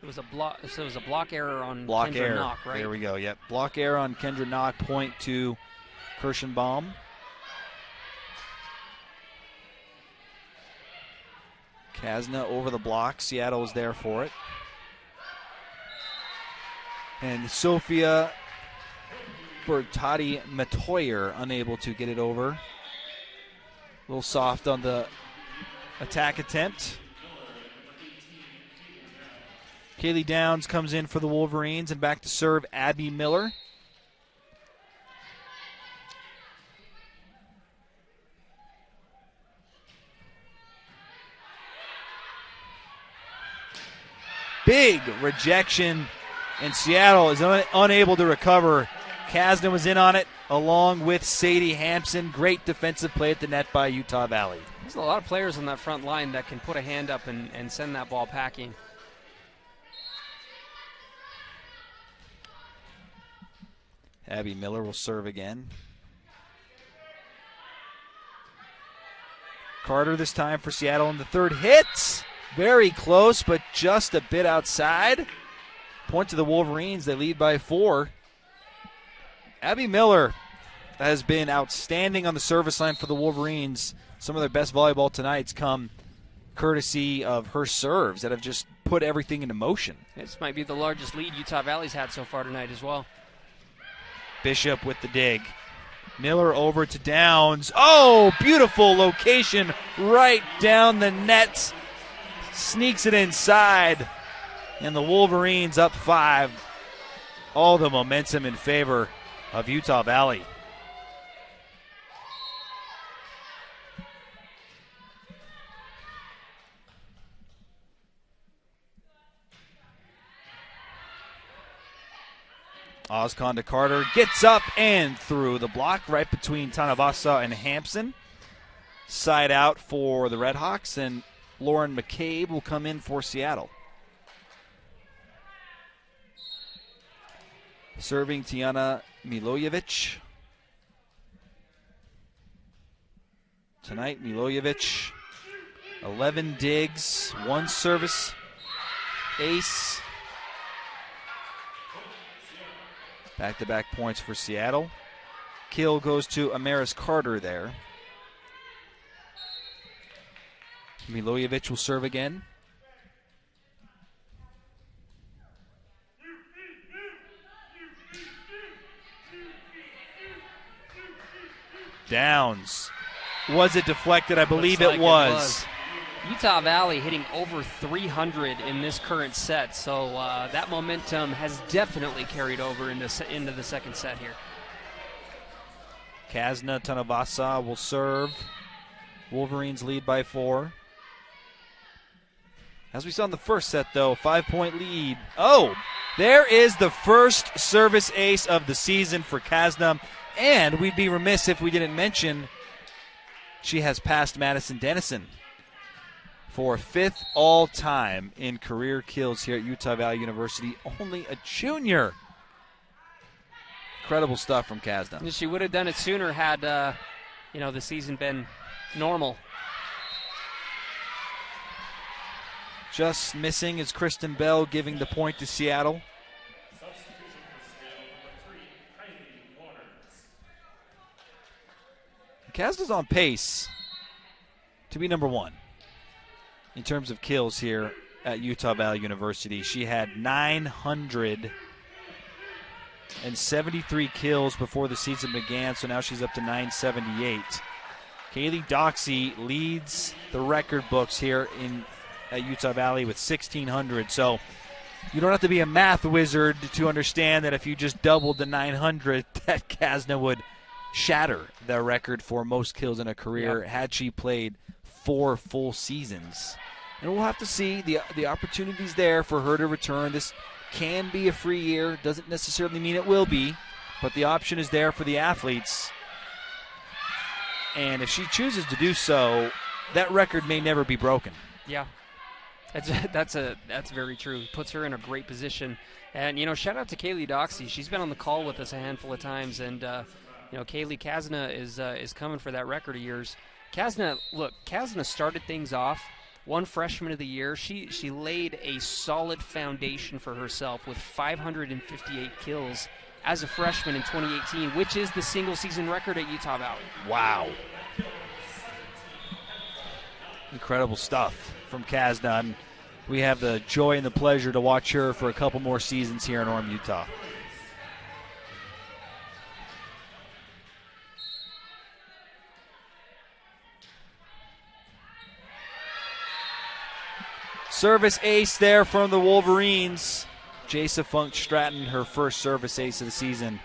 It was a block, so it was a block error on Kendra Knock, right? There we go. Yep, block error on Kendra Knock. Point to Kirschenbaum. Kasna over the block. Seattle is there for it. And Sophia Bertati Matoyer unable to get it over. A little soft on the attack attempt. Kaylee Downs comes in for the Wolverines, and back to serve Abby Miller. Big rejection, and Seattle is unable to recover. Kasdan was in on it along with Sadie Hampson. Great defensive play at the net by Utah Valley. There's a lot of players on that front line that can put a hand up and send that ball packing. Abby Miller will serve again. Carter this time for Seattle in the third. Hits! Very close, but just a bit outside. Point to the Wolverines. They lead by 4. Abby Miller has been outstanding on the service line for the Wolverines. Some of their best volleyball tonight's come courtesy of her serves that have just put everything into motion. This might be the largest lead Utah Valley's had so far tonight as well. Bishop with the dig. Miller over to Downs. Oh, beautiful location right down the net. Sneaks it inside. And the Wolverines up 5. All the momentum in favor of Utah Valley. Ozcon to Carter, gets up and through the block right between Tanavasa and Hampson. Side out for the Redhawks, and Lauren McCabe will come in for Seattle. Serving Tiana Milojevic. Tonight, Milojevic, 11 digs, 1 service ace. Back-to-back points for Seattle. Kill goes to Amaris Carter there. Milojevic will serve again. Downs. Was it deflected? I believe it was. Utah Valley hitting over 300 in this current set, so that momentum has definitely carried over into the second set here. Kasna Tanavasa will serve. Wolverines lead by 4. As we saw in the first set, though, 5-point lead. Oh, there is the first service ace of the season for Kasna, and we'd be remiss if we didn't mention she has passed Madison Dennison for 5th all-time in career kills here at Utah Valley University. Only a junior. Incredible stuff from Kasdan. She would have done it sooner had, the season been normal. Just missing is Kristen Bell, giving the point to Seattle. Kasda's on pace to be number 1 in terms of kills here at Utah Valley University. She had 973 kills before the season began, so now she's up to 978. Kaylee Doxey leads the record books here at Utah Valley with 1,600. So you don't have to be a math wizard to understand that if you just doubled the 900, that Kasda would shatter the record for most kills in a career had she played 4 full seasons. And we'll have to see the opportunities there for her to return. This can be a free year. Doesn't necessarily mean it will be, but the option is there for the athletes. And if she chooses to do so, that record may never be broken. Yeah. That's very true. Puts her in a great position. And, shout out to Kaylee Doxey. She's been on the call with us a handful of times. And, Kaylee, Kasda is coming for that record of yours. Kasda started things off. Won Freshman of the Year. She laid a solid foundation for herself with 558 kills as a freshman in 2018, which is the single-season record at Utah Valley. Wow. Incredible stuff from Kasda. And we have the joy and the pleasure to watch her for a couple more seasons here in Orem, Utah. Service ace there from the Wolverines. Jasa Funk Stratton, her first service ace of the season.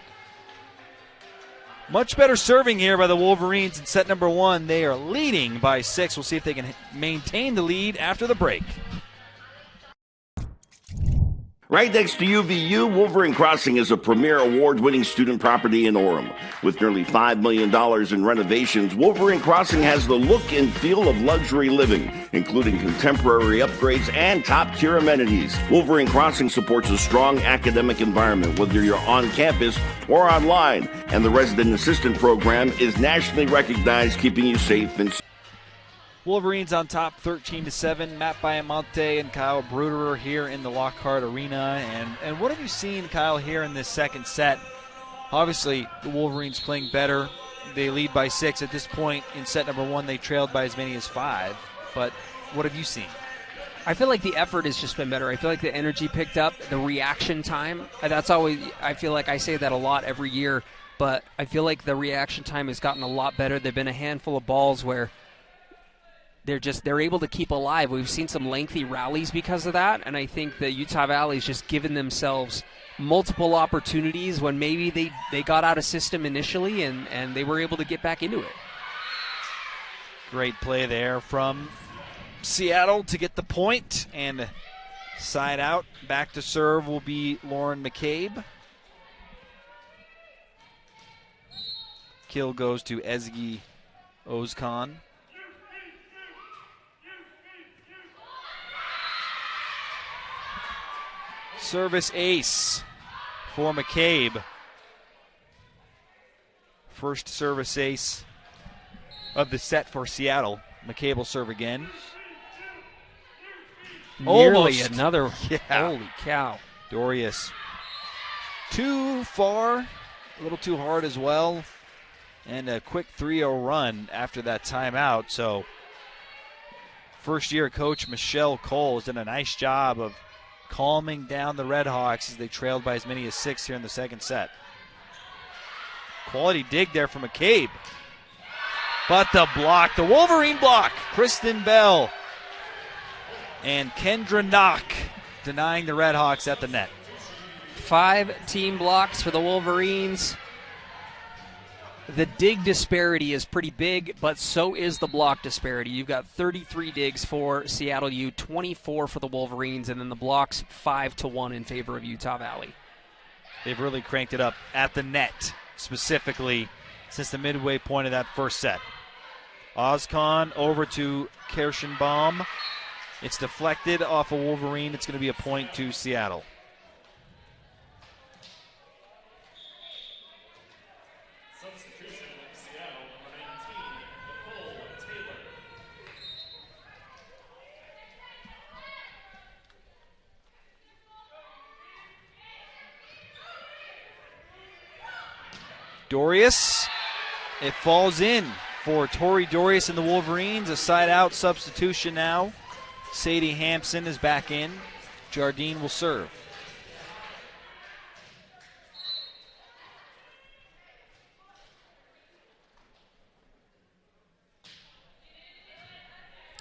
Much better serving here by the Wolverines in set number 1. They are leading by 6. We'll see if they can maintain the lead after the break. Right next to UVU, Wolverine Crossing is a premier award-winning student property in Orem. With nearly $5 million in renovations, Wolverine Crossing has the look and feel of luxury living, including contemporary upgrades and top-tier amenities. Wolverine Crossing supports a strong academic environment, whether you're on campus or online, and the resident assistant program is nationally recognized, keeping you safe and secure. Wolverines on top 13-7. Matt Biamonte and Kyle Bruderer here in the Lockhart Arena. And what have you seen, Kyle, here in this second set? Obviously, the Wolverines playing better. They lead by 6. At this point in set number 1, they trailed by as many as 5. But what have you seen? I feel like the effort has just been better. I feel like the energy picked up, the reaction time. That's always, I feel like I say that a lot every year, but I feel like the reaction time has gotten a lot better. There have been a handful of balls where they're able to keep alive. We've seen some lengthy rallies because of that, and I think the Utah Valley's just given themselves multiple opportunities when maybe they got out of system initially and they were able to get back into it. Great play there from Seattle to get the point, and side out. Back to serve will be Lauren McCabe. Kill goes to Ezgi Ozkan. Service ace for McCabe. First service ace of the set for Seattle. McCabe will serve again. Nearly Almost another. Yeah. Holy cow. Dorius too far, a little too hard as well, and a quick 3-0 run after that timeout. So first-year coach Michelle Cole has done a nice job of calming down the Redhawks as they trailed by as many as 6 here in the second set. Quality dig there from McCabe. But the block, the Wolverine block, Kristen Bell and Kendra Knock denying the Redhawks at the net. 5 team blocks for the Wolverines. The dig disparity is pretty big, but so is the block disparity. You've got 33 digs for Seattle U, 24 for the Wolverines, and then the blocks 5-1 in favor of Utah Valley. They've really cranked it up at the net, specifically since the midway point of that first set. Ozkan over to Kirschenbaum. It's deflected off a Wolverine. It's going to be a point to Seattle. Dorius, it falls in for Tori Dorius and the Wolverines. A side-out substitution now. Sadie Hampson is back in. Jardine will serve.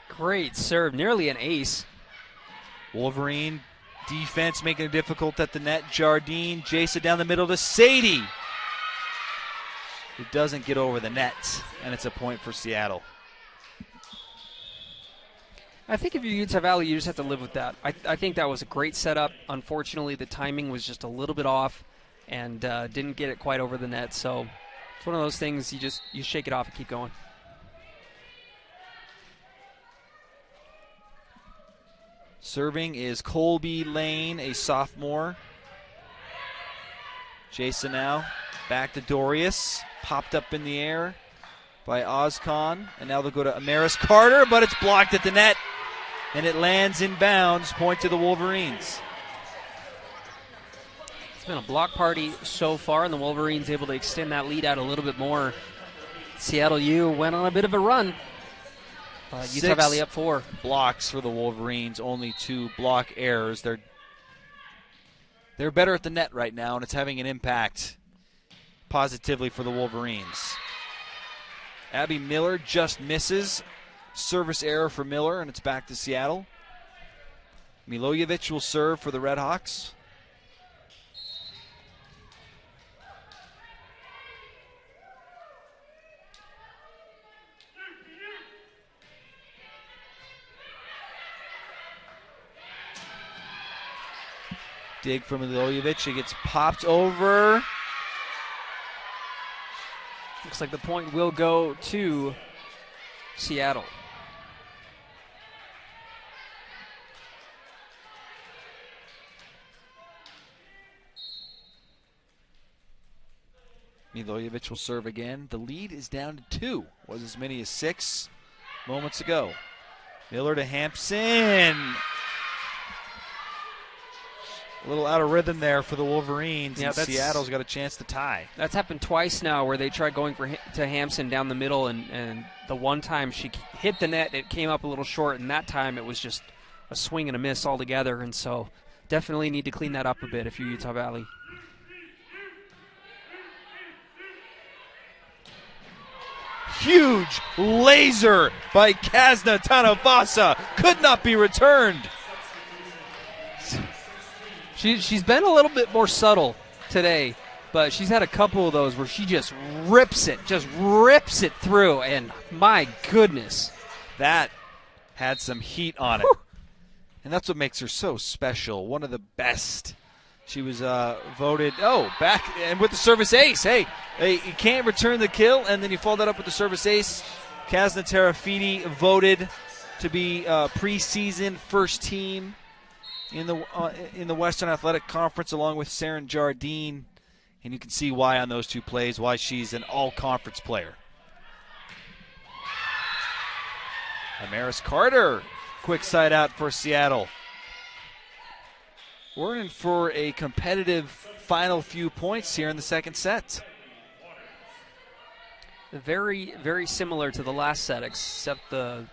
Great serve, nearly an ace. Wolverine defense making it difficult at the net. Jardine, Jason down the middle to Sadie. It doesn't get over the net, and it's a point for Seattle. I think if you're Utah Valley, you just have to live with that. I think that was a great setup. Unfortunately, the timing was just a little bit off and didn't get it quite over the net. So it's one of those things you shake it off and keep going. Serving is Colby Lane, a sophomore. Jason now back to Dorius. Popped up in the air by Ozcon. And now they'll go to Amaris Carter, but it's blocked at the net. And it lands in bounds. Point to the Wolverines. It's been a block party so far, and the Wolverines able to extend that lead out a little bit more. Seattle U went on a bit of a run. Utah Valley up 4. Blocks for the Wolverines, only 2 block errors. They're better at the net right now, and it's having an impact positively for the Wolverines. Abby Miller just misses. Service error for Miller, and it's back to Seattle. Milojevic will serve for the Redhawks. Dig from Milojevic. It gets popped over. Looks like the point will go to Seattle. Milojevic will serve again. The lead is down to 2. Was as many as 6 moments ago. Miller to Hampson. A little out of rhythm there for the Wolverines. Yeah, Seattle's got a chance to tie. That's happened twice now where they tried going to Hampson down the middle, and the one time she hit the net, it came up a little short, and that time it was just a swing and a miss altogether. And so definitely need to clean that up a bit if you're Utah Valley. Huge laser by Kazna Tanavasa. Could not be returned. She's been a little bit more subtle today, but she's had a couple of those where she just rips it through, and my goodness. That had some heat on it. And that's what makes her so special. One of the best. She was voted, back, and with the service ace. Hey, you can't return the kill, and then you follow that up with the service ace. Kazna Tarafiti voted to be preseason first team in the Western Athletic Conference, along with Saren Jardine, and you can see why on those 2 plays, why she's an all-conference player. Amaris Carter, quick side out for Seattle. We're in for a competitive final few points here in the second set. Very, very similar to the last set, except the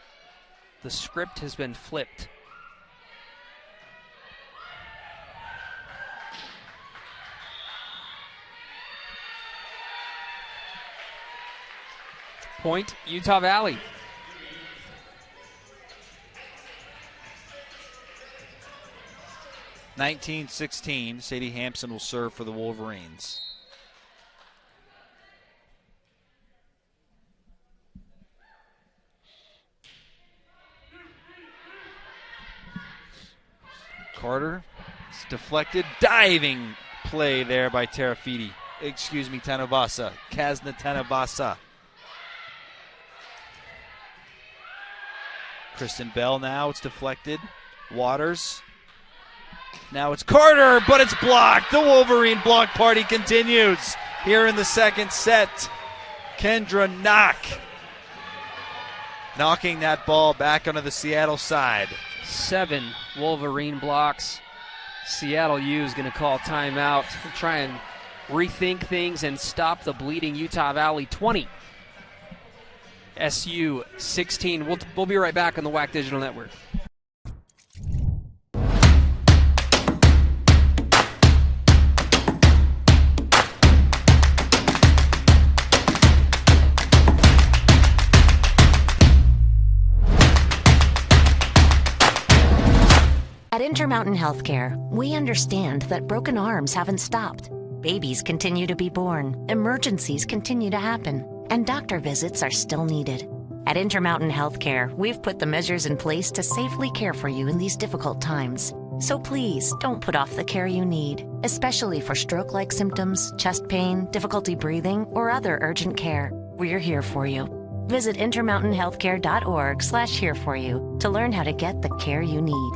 script has been flipped. Point, Utah Valley. (19-16). Sadie Hampson will serve for the Wolverines. Carter, it's deflected, diving play there by Tanavasa. Kazna Tanavasa. Kristen Bell now, it's deflected. Waters. Now it's Carter, but it's blocked. The Wolverine block party continues here in the second set. Kendra knocking that ball back onto the Seattle side. 7 Wolverine blocks. Seattle U is going to call timeout, try and rethink things and stop the bleeding Utah Valley. 20. SU 16. We'll be right back on the WAC Digital Network. At Intermountain Healthcare, we understand that broken arms haven't stopped. Babies continue to be born, emergencies continue to happen, and doctor visits are still needed. At Intermountain Healthcare, we've put the measures in place to safely care for you in these difficult times. So please don't put off the care you need, especially for stroke-like symptoms, chest pain, difficulty breathing, or other urgent care. We're here for you. Visit intermountainhealthcare.org/here-for-you to learn how to get the care you need.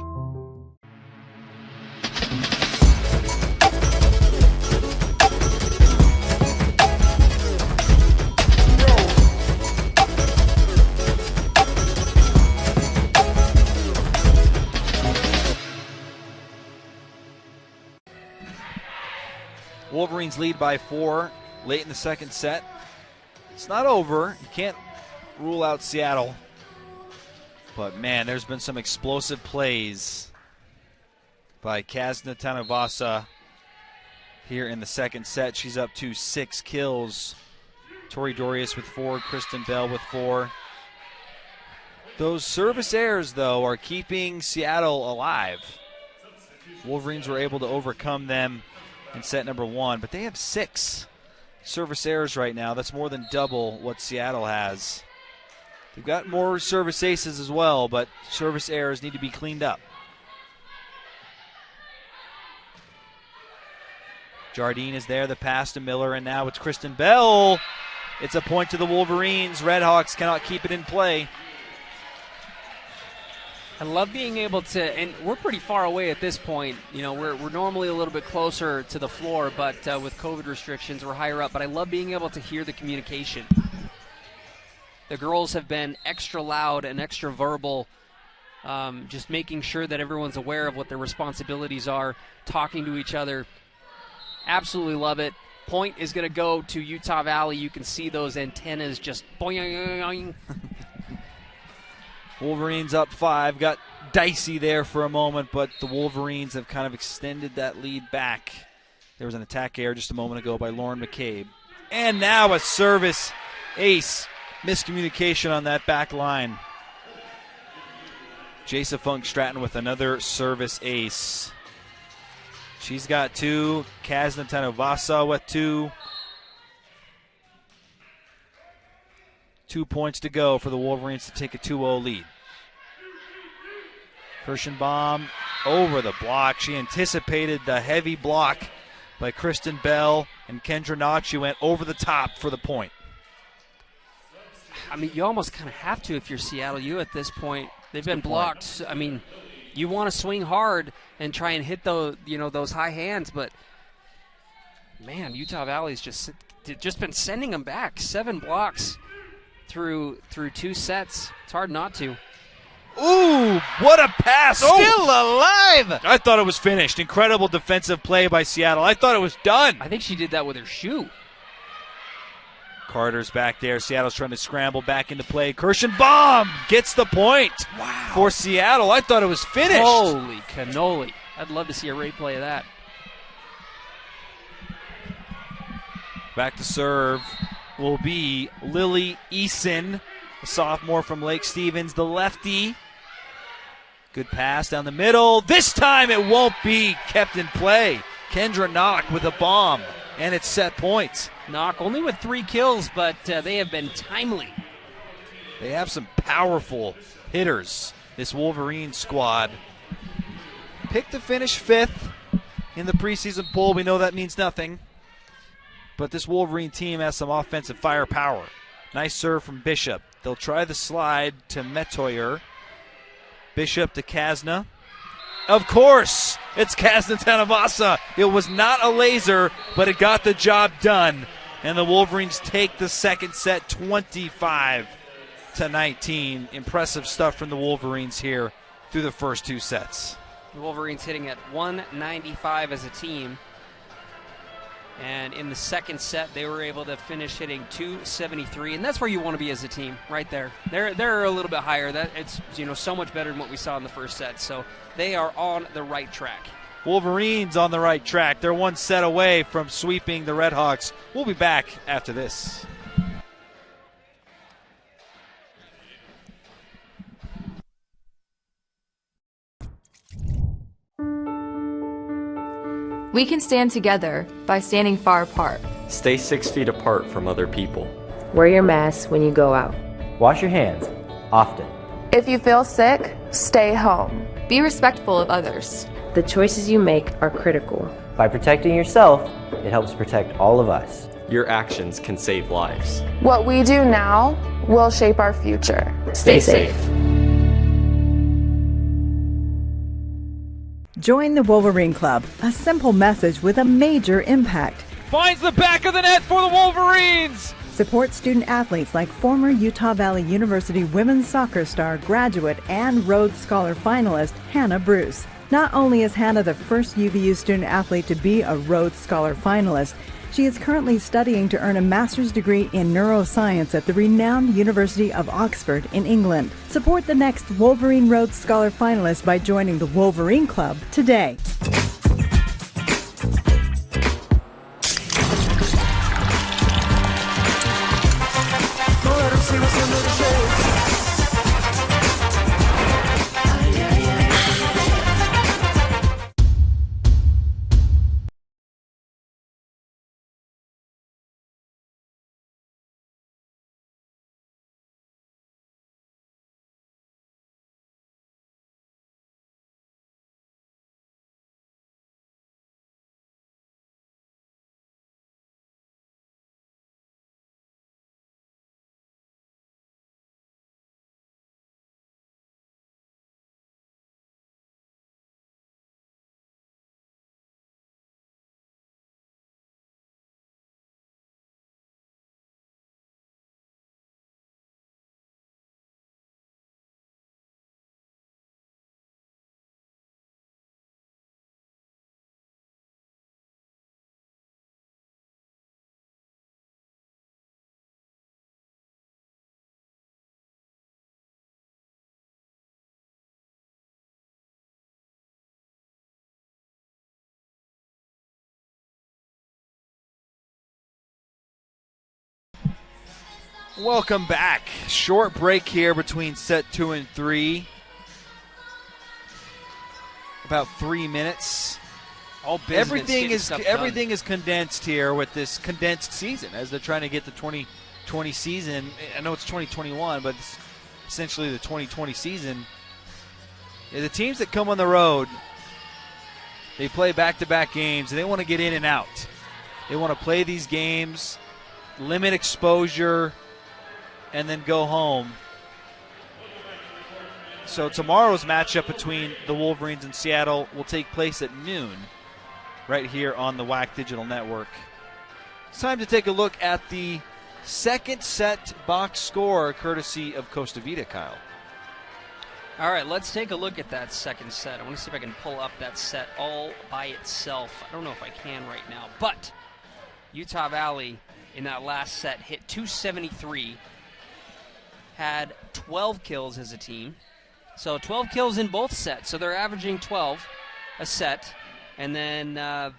Wolverines lead by 4 late in the second set. It's not over. You can't rule out Seattle. But, man, there's been some explosive plays by Kazna Tanavasa here in the second set. She's up to 6 kills. Tori Dorius with 4, Kristen Bell with 4. Those service errors, though, are keeping Seattle alive. Wolverines were able to overcome them in set number 1, but they have 6 service errors right now. That's more than double what Seattle has. They've got more service aces as well, but service errors need to be cleaned up. Jardine is there, the pass to Miller, and now it's Kristen Bell. It's a point to the Wolverines. Redhawks cannot keep it in play. I love being able to, and we're pretty far away at this point. You know, we're normally a little bit closer to the floor, but with COVID restrictions, we're higher up. But I love being able to hear the communication. The girls have been extra loud and extra verbal, just making sure that everyone's aware of what their responsibilities are, talking to each other. Absolutely love it. Point is going to go to Utah Valley. You can see those antennas just boing. Wolverines up 5. Got dicey there for a moment, but the Wolverines have kind of extended that lead back. There was an attack error just a moment ago by Lauren McCabe. And now a service ace. Miscommunication on that back line. Jasa Funk Stratton with another service ace. She's got 2. Kazna Tanavasa with 2. 2 points to go for the Wolverines to take a 2-0 lead. Kirschenbaum over the block. She anticipated the heavy block by Kristen Bell, and Kendra Notch went over the top for the point. I mean, you almost kind of have to if you're Seattle U at this point. They've been blocked. I mean, you want to swing hard and try and hit those high hands, but man, Utah Valley's just been sending them back. 7 blocks through 2 sets. It's hard not to. Ooh, what a pass. Still alive. I thought it was finished. Incredible defensive play by Seattle. I thought it was done. I think she did that with her shoe. Carter's back there. Seattle's trying to scramble back into play. Kirschenbaum gets the point for Seattle. I thought it was finished. Holy cannoli. I'd love to see a replay of that. Back to serve will be Lily Eason, a sophomore from Lake Stevens, the lefty. Good pass down the middle. This time it won't be kept in play. Kendra Knock with a bomb, and it's set points. Knock only with 3 kills, but they have been timely. They have some powerful hitters, this Wolverine squad. Picked to finish 5th in the preseason poll. We know that means nothing. But this Wolverine team has some offensive firepower. Nice serve from Bishop. They'll try the slide to Metoyer. Bishop to Kazna. Of course, it's Kazna Tanavasa. It was not a laser, but it got the job done. And the Wolverines take the second set 25-19. Impressive stuff from the Wolverines here through the first 2 sets. The Wolverines hitting at 195 as a team. And in the second set, they were able to finish hitting 273, and that's where you want to be as a team, right there. They're a little bit higher. It's so much better than what we saw in the first set. So they are on the right track. Wolverines on the right track. They're one set away from sweeping the Redhawks. We'll be back after this. We can stand together by standing far apart. Stay 6 feet apart from other people. Wear your mask when you go out. Wash your hands often. If you feel sick, stay home. Be respectful of others. The choices you make are critical. By protecting yourself, it helps protect all of us. Your actions can save lives. What we do now will shape our future. Stay safe. Join the Wolverine Club, a simple message with a major impact. Finds the back of the net for the Wolverines! Support student athletes like former Utah Valley University women's soccer star, graduate, and Rhodes Scholar finalist Hannah Bruce. Not only is Hannah the first UVU student athlete to be a Rhodes Scholar finalist, she is currently studying to earn a master's degree in neuroscience at the renowned University of Oxford in England. Support the next Wolverine Rhodes Scholar finalist by joining the Wolverine Club today. Welcome back. Short break here between set 2 and 3. About 3 minutes. All business. Everything is condensed here with this condensed season as they're trying to get the 2020 season. I know it's 2021, but it's essentially the 2020 season. The teams that come on the road, they play back-to-back games, and they want to get in and out. They want to play these games, limit exposure, and then go home. So tomorrow's matchup between the Wolverines and Seattle will take place at noon right here on the WAC Digital Network. It's time to take a look at the second set box score courtesy of Costa Vida, Kyle. All right, let's take a look at that second set. I want to see if I can pull up that set all by itself. I don't know if I can right now, but Utah Valley in that last set hit 273, had 12 kills as a team. So 12 kills in both sets. So they're averaging 12 a set. And then, let's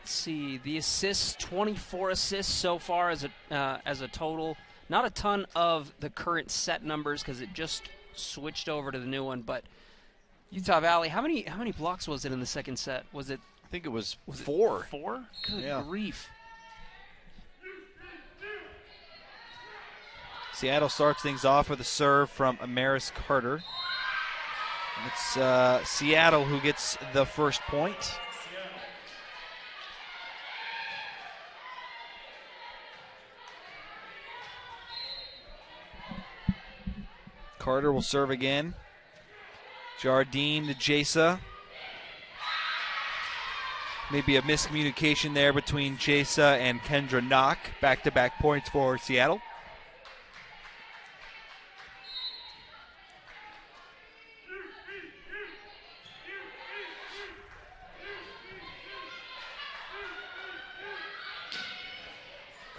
see, the assists, 24 assists so far as a total. Not a ton of the current set numbers because it just switched over to the new one. But Utah Valley, how many blocks was it in the second set? Was it? I think it was 4. 4? Good grief. Seattle starts things off with a serve from Amaris Carter. It's Seattle who gets the first point. Carter will serve again. Jardine to Jasa. Maybe a miscommunication there between Jasa and Kendra Knock. Back-to-back points for Seattle.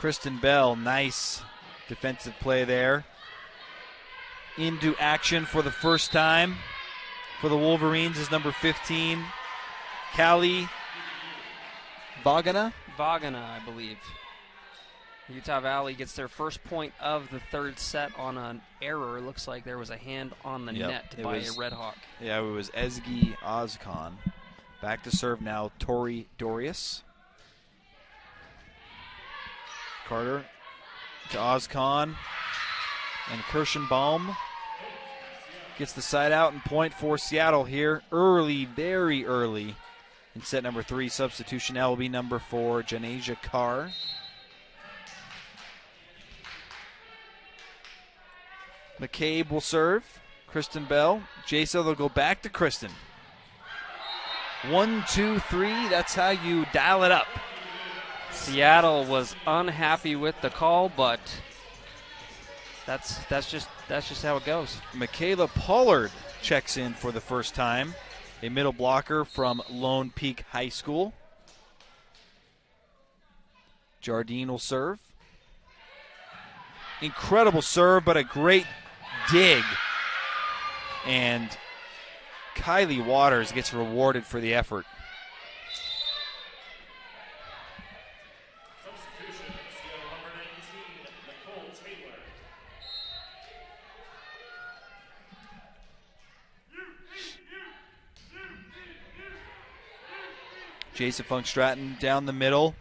Kristen Bell, nice defensive play there. Into action for the first time for the Wolverines is number 15, Callie Vagana, I believe. Utah Valley gets their first point of the third set on an error. It looks like there was a hand on the net by a Red Hawk. Yeah, it was Ezgi Ozkan. Back to serve now, Tori Dorius. Carter to Ozkan. And Kirschenbaum gets the side out and point for Seattle here. Early, very early in set number 3. Substitution now will be number 4, Janasia Carr. McCabe will serve. Kristen Bell. Jasa, they'll go back to Kristen. 1, 2, 3. That's how you dial it up. Seattle was unhappy with the call, but that's just how it goes. Michaela Pollard checks in for the first time. A middle blocker from Lone Peak High School. Jardine will serve. Incredible serve, but a great dig. And Kylie Waters gets rewarded for the effort. Jason Funk Stratton down the middle.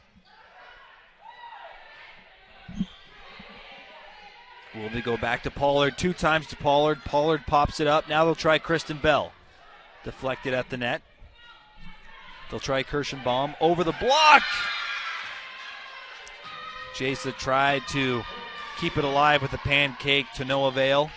Will they go back to Pollard? 2 times to Pollard. Pollard pops it up. Now they'll try Kristen Bell. Deflected at the net. They'll try Kirschenbaum. Over the block! Jasa tried to keep it alive with a pancake to no avail.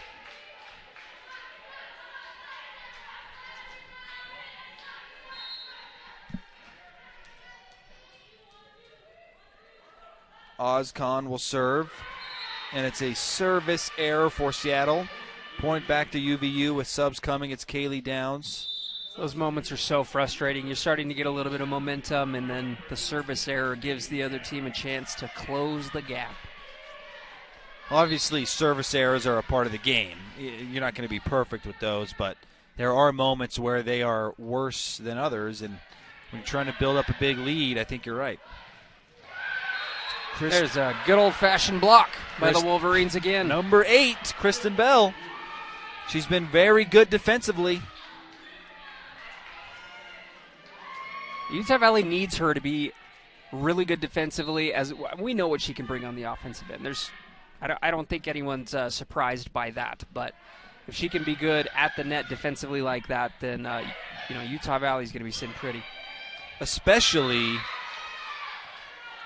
Ozkan will serve, and it's a service error for Seattle. Point back to UVU with subs coming. It's Kaylee Downs. Those moments are so frustrating. You're starting to get a little bit of momentum, and then the service error gives the other team a chance to close the gap. Obviously, service errors are a part of the game. You're not going to be perfect with those, but there are moments where they are worse than others, and when you're trying to build up a big lead, I think you're right. There's a good old-fashioned block by the Wolverines again. Number 8, Kristen Bell. She's been very good defensively. Utah Valley needs her to be really good defensively, as we know what she can bring on the offensive end. I don't think anyone's surprised by that, but if she can be good at the net defensively like that, then Utah Valley is going to be sitting pretty. Especially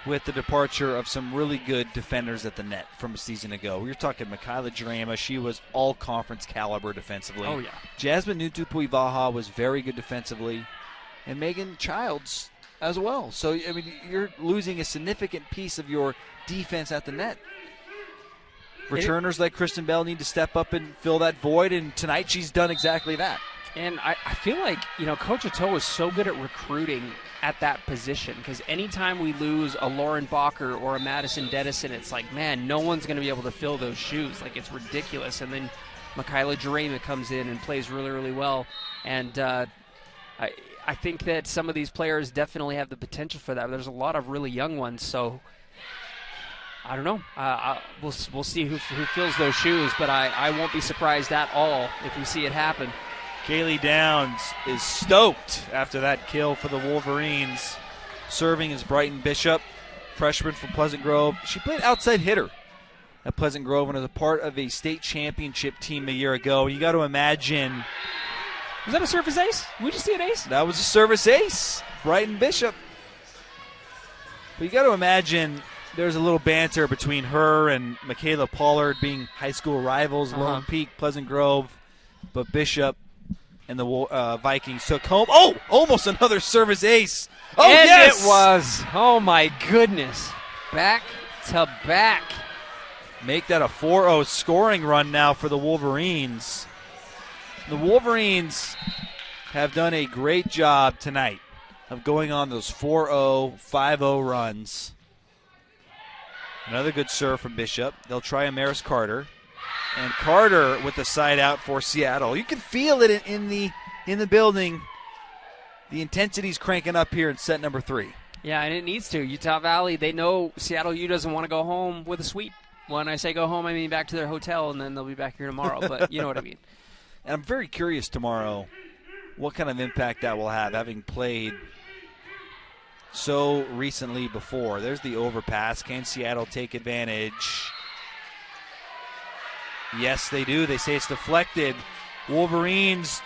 with the departure of some really good defenders at the net from a season ago. We were talking Michaela Jarama. She was all-conference caliber defensively. Oh, yeah. Jasmine Nutupuivaha was very good defensively. And Megan Childs as well. So, I mean, you're losing a significant piece of your defense at the net. Returners like Kristen Bell need to step up and fill that void, and tonight she's done exactly that. And I feel like, Coach Otto is so good at recruiting at that position, because anytime we lose a Lauren Bacher or a Madison Dedison, it's like, man, no one's going to be able to fill those shoes. Like, it's ridiculous. And then Michaela Jarama comes in and plays really, really well. And I think that some of these players definitely have the potential for that. There's a lot of really young ones, so I don't know. We'll see who fills those shoes, but I won't be surprised at all if we see it happen. Kaylee Downs is stoked after that kill for the Wolverines. Serving is Brighton Bishop, freshman from Pleasant Grove. She played outside hitter at Pleasant Grove and was a part of a state championship team a year ago. You got to imagine. Was that a service ace? Did we just see an ace? That was a service ace. Brighton Bishop. But you got to imagine there's a little banter between her and Michaela Pollard, being high school rivals, Lone Peak, Pleasant Grove. But Bishop and the Vikings took home. Oh, almost another service ace. Oh, and yes! It was. Oh, my goodness. Back to back. Make that a 4-0 scoring run now for the Wolverines. The Wolverines have done a great job tonight of going on those 4-0, 5-0 runs. Another good serve from Bishop. They'll try Amaris Carter. And Carter with the side out for Seattle. You can feel it in the building. The intensity's cranking up here in set number 3. Yeah, and it needs to. Utah Valley, they know Seattle U doesn't want to go home with a sweep. When I say go home, I mean back to their hotel, and then they'll be back here tomorrow. But you know what I mean. And I'm very curious tomorrow what kind of impact that will have, having played so recently before. There's the overpass. Can Seattle take advantage? Yes, they do. They say it's deflected. Wolverines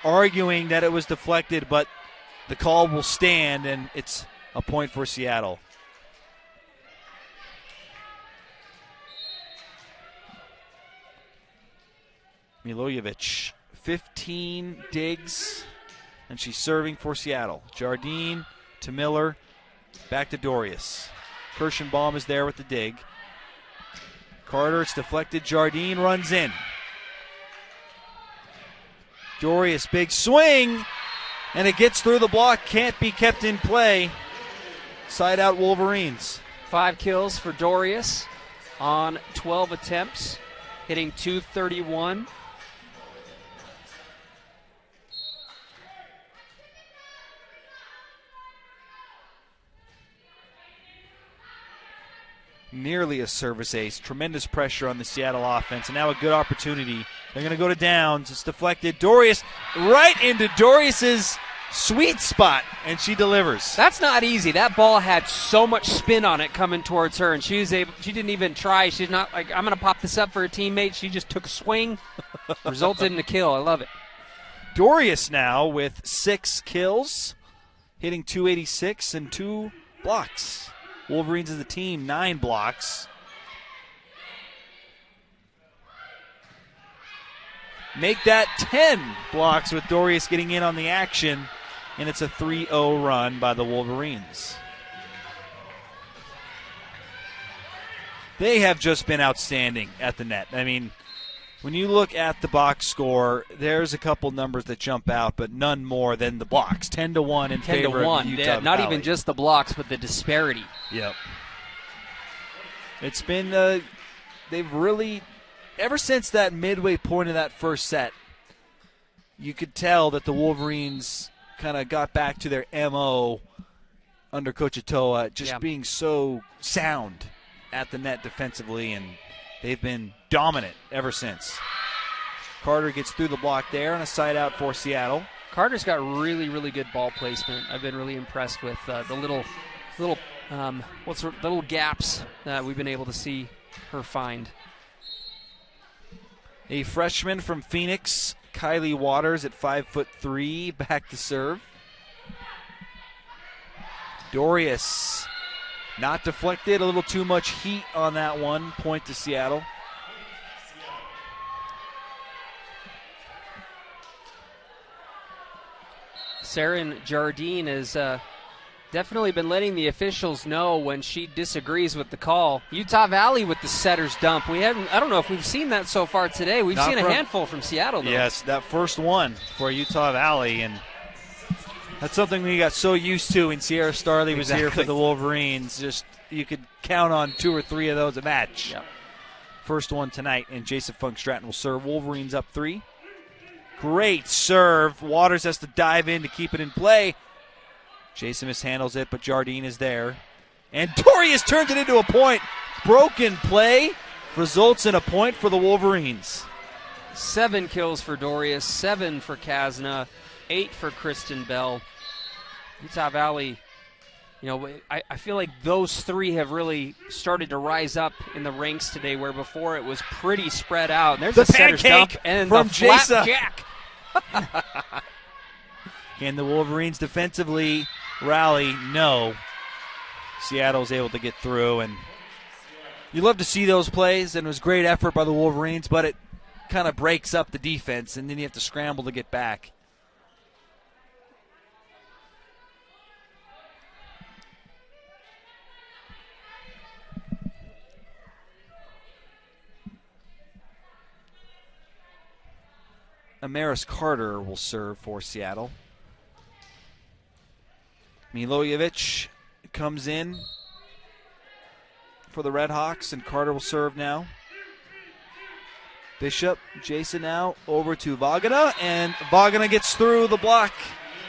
arguing that it was deflected, but the call will stand, and it's a point for Seattle. Milojevic, 15 digs, and she's serving for Seattle. Jardine to Miller, back to Dorius. Kirschenbaum is there with the dig. Carter, it's deflected. Jardine runs in. Dorius, big swing, and it gets through the block. Can't be kept in play. Side out Wolverines. 5 kills for Dorius on 12 attempts, hitting .231. Nearly a service ace. Tremendous pressure on the Seattle offense. And now a good opportunity. They're going to go to downs. It's deflected. Dorius right into Dorius's sweet spot, and she delivers. That's not easy. That ball had so much spin on it coming towards her, and she didn't even try. She's not like, I'm going to pop this up for a teammate. She just took a swing, resulted in a kill. I love it. Dorius now with 6 kills, hitting .286 and 2 blocks. Wolverines as a team, 9 blocks. Make that 10 blocks with Dorius getting in on the action, and it's a 3-0 run by the Wolverines. They have just been outstanding at the net. I mean, when you look at the box score, there's a couple numbers that jump out, but none more than the blocks. 10-1 in favor of Utah Not Valley. even just the blocks, but the disparity. Yep. It's been, they've really, ever since that midway point of that first set, you could tell that the Wolverines kind of got back to their MO under Coach Atoa, just being so sound at the net defensively, and they've been dominant ever since. Carter gets through the block there and a side out for Seattle. Carter's got really, really good ball placement. I've been really impressed with the little gaps that we've been able to see her find. A freshman from Phoenix, Kylie Waters at 5'3", back to serve. Dorius not deflected, a little too much heat on that one. Point to Seattle. Saren Jardine has definitely been letting the officials know when she disagrees with the call. Utah Valley with the setter's dump. I don't know if we've seen that so far today. We've seen a handful from Seattle, though. Yes, that first one for Utah Valley, and that's something we got so used to when Sierra Starley was here for the Wolverines. Just you could count on 2 or 3 of those a match. Yep. First one tonight, and Jason Funk Stratton will serve. Wolverines up 3. Great serve. Waters has to dive in to keep it in play. Jason mishandles it, but Jardine is there. And Dorius turns it into a point. Broken play results in a point for the Wolverines. 7 kills for Dorius, 7 for Kasna, 8 for Kristen Bell. Utah Valley, I feel like those 3 have really started to rise up in the ranks today, where before it was pretty spread out. And there's the a setter's dump and from the Jasa. flapjack. Can the Wolverines defensively rally? No. Seattle's able to get through, and you love to see those plays, and it was great effort by the Wolverines, but it kind of breaks up the defense, and then you have to scramble to get back. Amaris Carter will serve for Seattle. Milojevic comes in. for the Redhawks, and Carter will serve now. Bishop, Jason now over to Vagana, and Vagana gets through the block.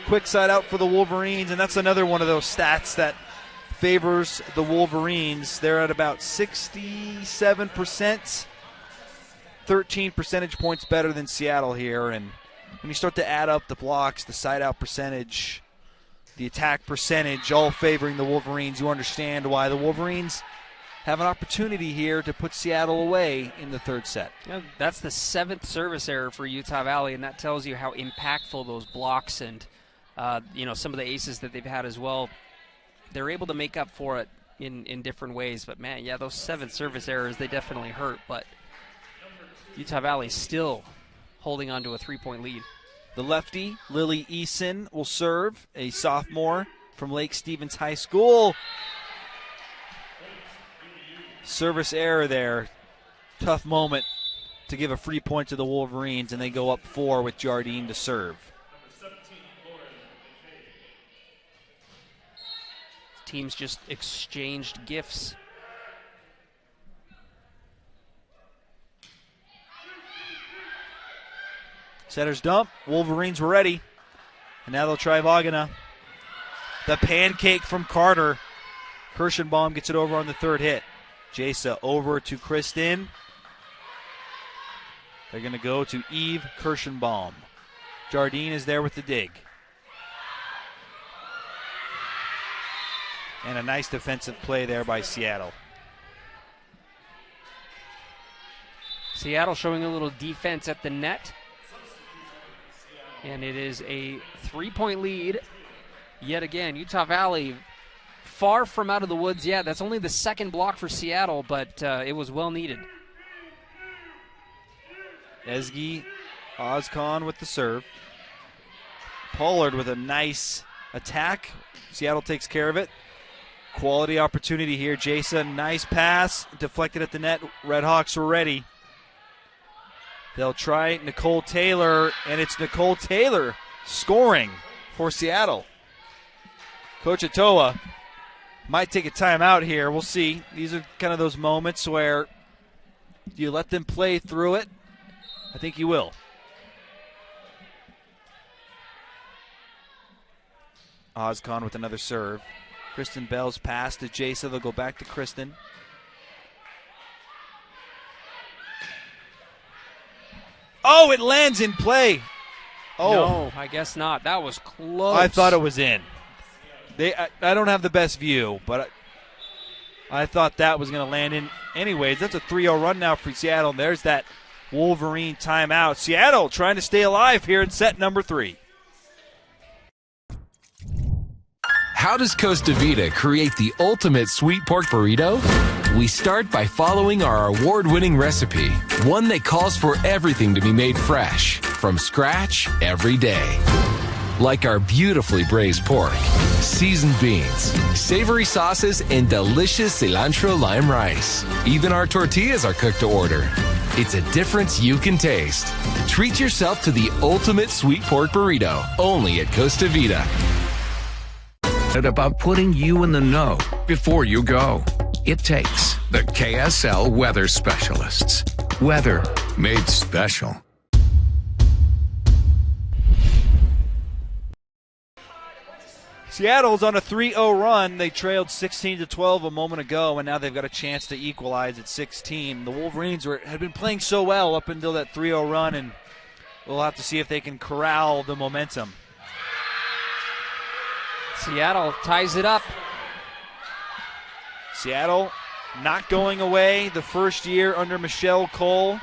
Quick side out for the Wolverines, and that's another one of those stats that favors the Wolverines. They're at about 67%, 13 percentage points better than Seattle here. And when you start to add up the blocks, the side out percentage, the attack percentage, all favoring the Wolverines, you understand why the Wolverines have an opportunity here to put Seattle away in the third set. Yeah, that's the 7th service error for Utah Valley, and that tells you how impactful those blocks and some of the aces that they've had as well. They're able to make up for it in different ways. But, man, yeah, those 7 service errors, they definitely hurt. But Utah Valley still holding on to a 3-point lead. The lefty, Lily Eason, will serve, a sophomore from Lake Stevens High School. Service error there. Tough moment to give a free point to the Wolverines, and they go up 4 with Jardine to serve. Teams just exchanged gifts. Setter's dump. Wolverines were ready. And now they'll try Vagana. The pancake from Carter. Kirschenbaum gets it over on the third hit. Jasa over to Kristen. They're going to go to Eve Kirschenbaum. Jardine is there with the dig. And a nice defensive play there by Seattle. Seattle showing a little defense at the net. And it is a 3-point lead. Yet again, Utah Valley far from out of the woods yet. That's only the 2nd block for Seattle, but it was well needed. Ezgi Ozcon with the serve. Pollard with a nice attack. Seattle takes care of it. Quality opportunity here. Jason, nice pass. Deflected at the net. Redhawks were ready. They'll try Nicole Taylor, and it's Nicole Taylor scoring for Seattle. Coach Atoa might take a timeout here. We'll see. These are kind of those moments where you let them play through it. I think you will. Ozcon with another serve. Kristen Bell's pass to Jasa. They'll go back to Kristen. Oh, it lands in play. Oh, no, I guess not. That was close. I thought it was in. I don't have the best view, but I thought that was going to land in. Anyways, that's a 3-0 run now for Seattle. And there's that Wolverine timeout. Seattle trying to stay alive here in set number 3. How does Costa Vida create the ultimate sweet pork burrito? We start by following our award-winning recipe, one that calls for everything to be made fresh, from scratch every day. Like our beautifully braised pork, seasoned beans, savory sauces, and delicious cilantro lime rice. Even our tortillas are cooked to order. It's a difference you can taste. Treat yourself to the ultimate sweet pork burrito, only at Costa Vida. About putting you in the know before you go. It takes the KSL weather specialists. Weather made special. Seattle's on a 3-0 run. They trailed 16-12 a moment ago, and now they've got a chance to equalize at 16. The Wolverines had been playing so well up until that 3-0 run, and we'll have to see if they can corral the momentum. Seattle ties it up. Seattle not going away. The first year under Michelle Cole,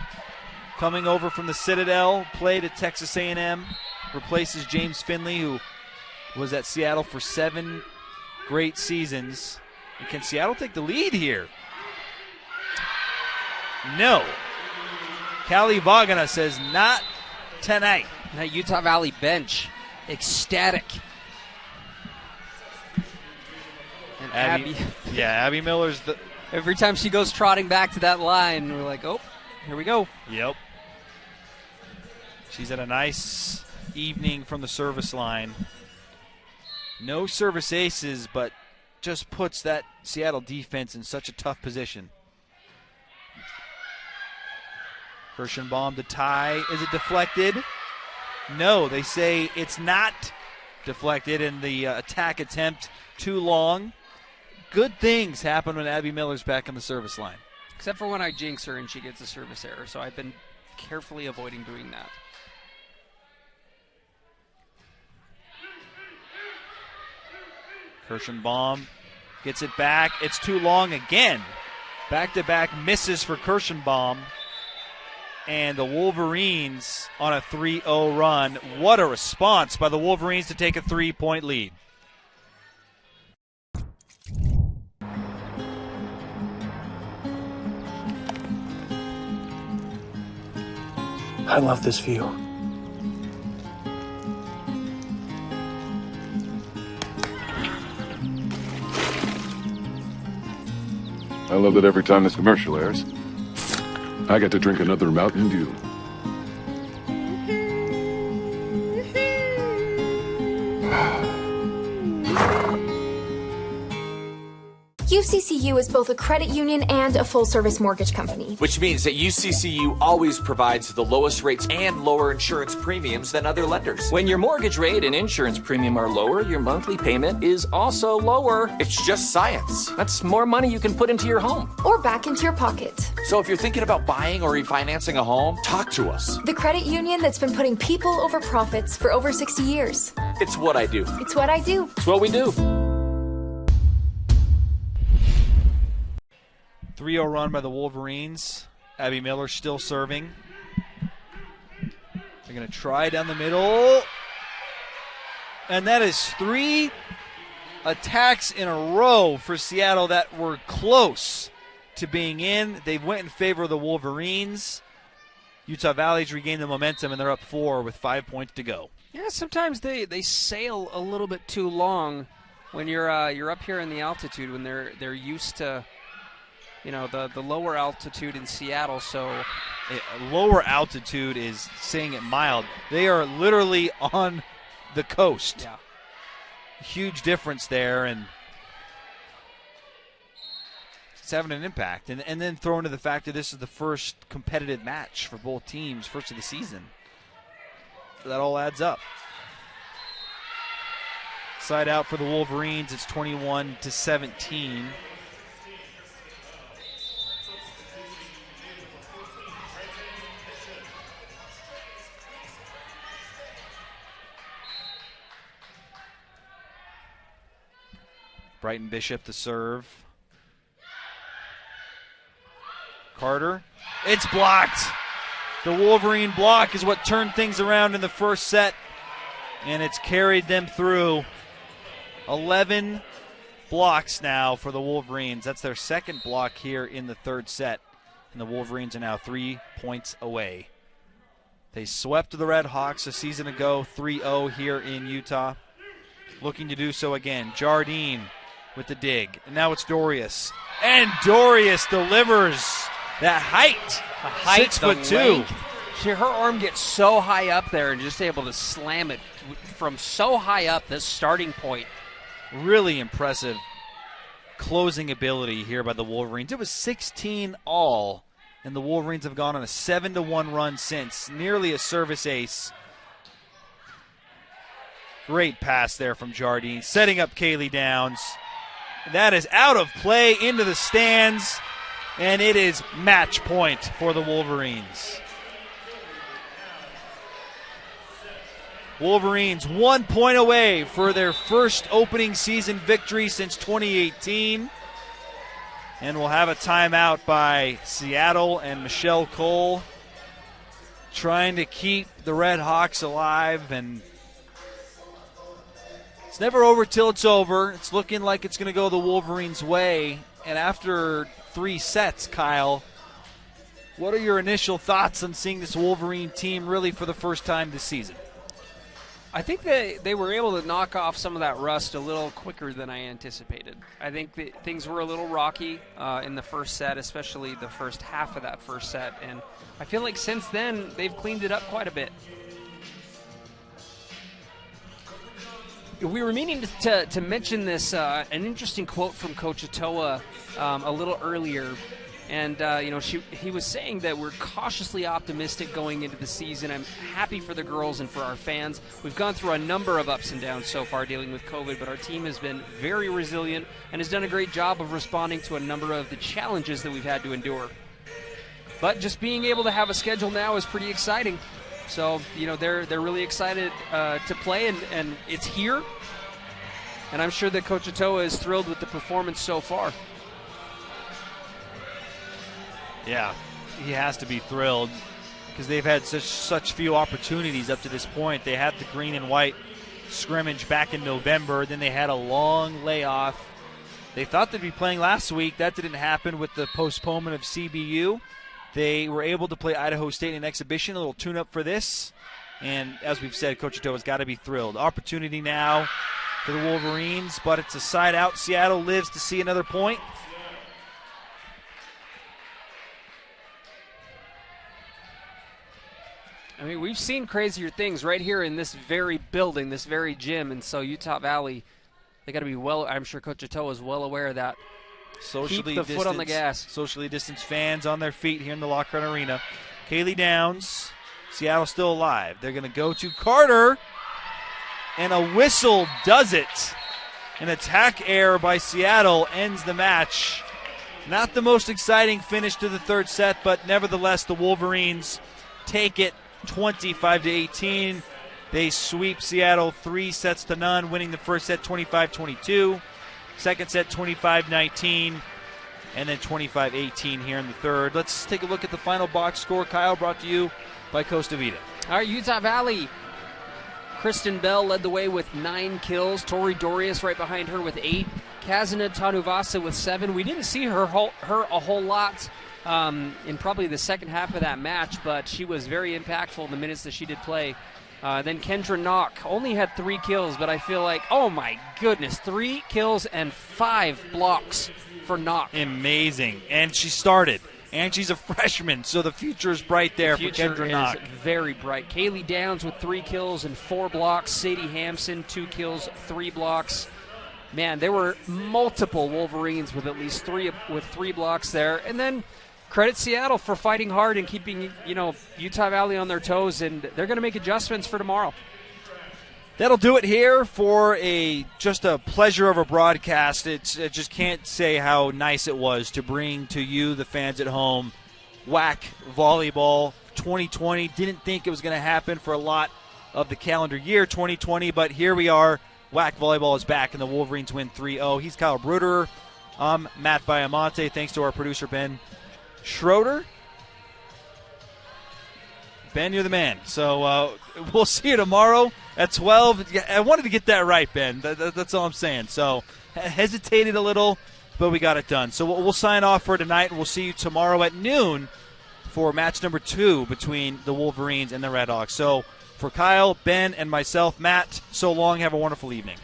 coming over from the Citadel, played at Texas A&M, replaces James Finley, who was at Seattle for 7 great seasons. And can Seattle take the lead here? No. Callie Vagana says not tonight. That Utah Valley bench, ecstatic. And Abby Miller's the... Every time she goes trotting back to that line, we're like, oh, here we go. Yep. She's had a nice evening from the service line. No service aces, but just puts that Seattle defense in such a tough position. Kirschenbaum to tie. Is it deflected? No, they say it's not deflected, and the attack attempt too long. Good things happen when Abby Miller's back on the service line. Except for when I jinx her and she gets a service error, so I've been carefully avoiding doing that. Kirschenbaum gets it back. It's too long again. Back-to-back misses for Kirschenbaum. And the Wolverines on a 3-0 run. What a response by the Wolverines to take a 3-point lead. I love this view. I love that every time this commercial airs, I get to drink another Mountain Dew. UCCU is both a credit union and a full-service mortgage company. Which means that UCCU always provides the lowest rates and lower insurance premiums than other lenders. When your mortgage rate and insurance premium are lower, your monthly payment is also lower. It's just science. That's more money you can put into your home. Or back into your pocket. So if you're thinking about buying or refinancing a home, talk to us. The credit union that's been putting people over profits for over 60 years. It's what I do. It's what I do. It's what we do. 3-0 run by the Wolverines. Abby Miller still serving. They're going to try down the middle. And that is 3 attacks in a row for Seattle that were close to being in. They went in favor of the Wolverines. Utah Valley's regained the momentum, and they're up 4 with 5 points to go. Yeah, sometimes they sail a little bit too long when you're up here in the altitude, when they're used to, you know, the lower altitude in Seattle. So lower altitude is saying it mild. They are literally on the coast. Yeah. Huge difference there, and it's having an impact. And then throw into the fact that this is the first competitive match for both teams, first of the season. So that all adds up. Side out for the Wolverines. It's 21-17. Brighton Bishop to serve. Carter. It's blocked. The Wolverine block is what turned things around in the first set, and it's carried them through. 11 blocks now for the Wolverines. That's their second block here in the third set, and the Wolverines are now 3 points away. They swept the Redhawks a season ago, 3-0 here in Utah. Looking to do so again. Jardine with the dig. And now it's Dorius. And Dorius delivers that height. 6'2". Her arm gets so high up there and just able to slam it from so high up, this starting point. Really impressive closing ability here by the Wolverines. It was 16 all, and the Wolverines have gone on a 7-1 run since. Nearly a service ace. Great pass there from Jardine, setting up Kaylee Downs. That is out of play into the stands, and it is match point for the Wolverines. Wolverines 1 point away for their first opening season victory since 2018. And we'll have a timeout by Seattle and Michelle Cole, trying to keep the Redhawks alive. And it's never over till it's over. It's looking like it's going to go the Wolverines' way. And after 3 sets, Kyle, what are your initial thoughts on seeing this Wolverine team really for the first time this season? I think they were able to knock off some of that rust a little quicker than I anticipated. I think that things were a little rocky in the first set, especially the first half of that first set. And I feel like since then, they've cleaned it up quite a bit. we were meaning to mention this, an interesting quote from Coach Atoa a little earlier. And, he was saying that we're cautiously optimistic going into the season. I'm happy for the girls and for our fans. We've gone through a number of ups and downs so far dealing with COVID, but our team has been very resilient and has done a great job of responding to a number of the challenges that we've had to endure. But just being able to have a schedule now is pretty exciting. So, they're really excited to play, and it's here. And I'm sure that Coach Atoa is thrilled with the performance so far. Yeah, he has to be thrilled because they've had such few opportunities up to this point. They had the green and white scrimmage back in November. Then they had a long layoff. They thought they'd be playing last week. That didn't happen with the postponement of CBU. They were able to play Idaho State in an exhibition, a little tune-up for this. And as we've said, Coach Atoa's got to be thrilled. Opportunity now for the Wolverines, but it's a side out. Seattle lives to see another point. I mean, we've seen crazier things right here in this very building, this very gym, and so Utah Valley, they got to be I'm sure Coach Atoa is well aware of that. Keep the foot on the gas. Socially distanced fans on their feet here in the Lockhart Arena. Kaylee Downs, Seattle still alive. They're going to go to Carter, and a whistle does it. An attack error by Seattle ends the match. Not the most exciting finish to the third set, but nevertheless the Wolverines take it 25-18. They sweep Seattle 3-0, winning the first set 25-22, second set 25-19, and then 25-18 here in the third. Let's take a look at the final box score. Kyle, brought to you by Costa Vida. All right, Utah Valley. Kristen Bell led the way with 9 kills. Tori Dorius right behind her with 8. Kazina Tanuvasa with 7. We didn't see her a whole lot in probably the second half of that match, but she was very impactful in the minutes that she did play. Then Kendra Knock only had 3 kills, but I feel like, oh my goodness, 3 kills and 5 blocks for Knock. Amazing. And she started. And she's a freshman, so the future is bright there for Kendra Knock. The future is very bright. Kaylee Downs with 3 kills and 4 blocks. Sadie Hampson, 2 kills, 3 blocks. Man, there were multiple Wolverines with at least 3 blocks there. And then credit Seattle for fighting hard and keeping, Utah Valley on their toes, and they're going to make adjustments for tomorrow. That'll do it here for just a pleasure of a broadcast. I just can't say how nice it was to bring to you, the fans at home, WAC Volleyball 2020. Didn't think it was going to happen for a lot of the calendar year 2020, but here we are. WAC Volleyball is back, and the Wolverines win 3-0. He's Kyle Bruder. I'm Matt Biamonte. Thanks to our producer, Ben Schroeder. Ben, you're the man. So we'll see you tomorrow at 12. I wanted to get that right, Ben. That's all I'm saying. So hesitated a little, but we got it done. So we'll sign off for tonight, and we'll see you tomorrow at noon for match number 2 between the Wolverines and the Redhawks. So for Kyle, Ben, and myself, Matt, so long. Have a wonderful evening.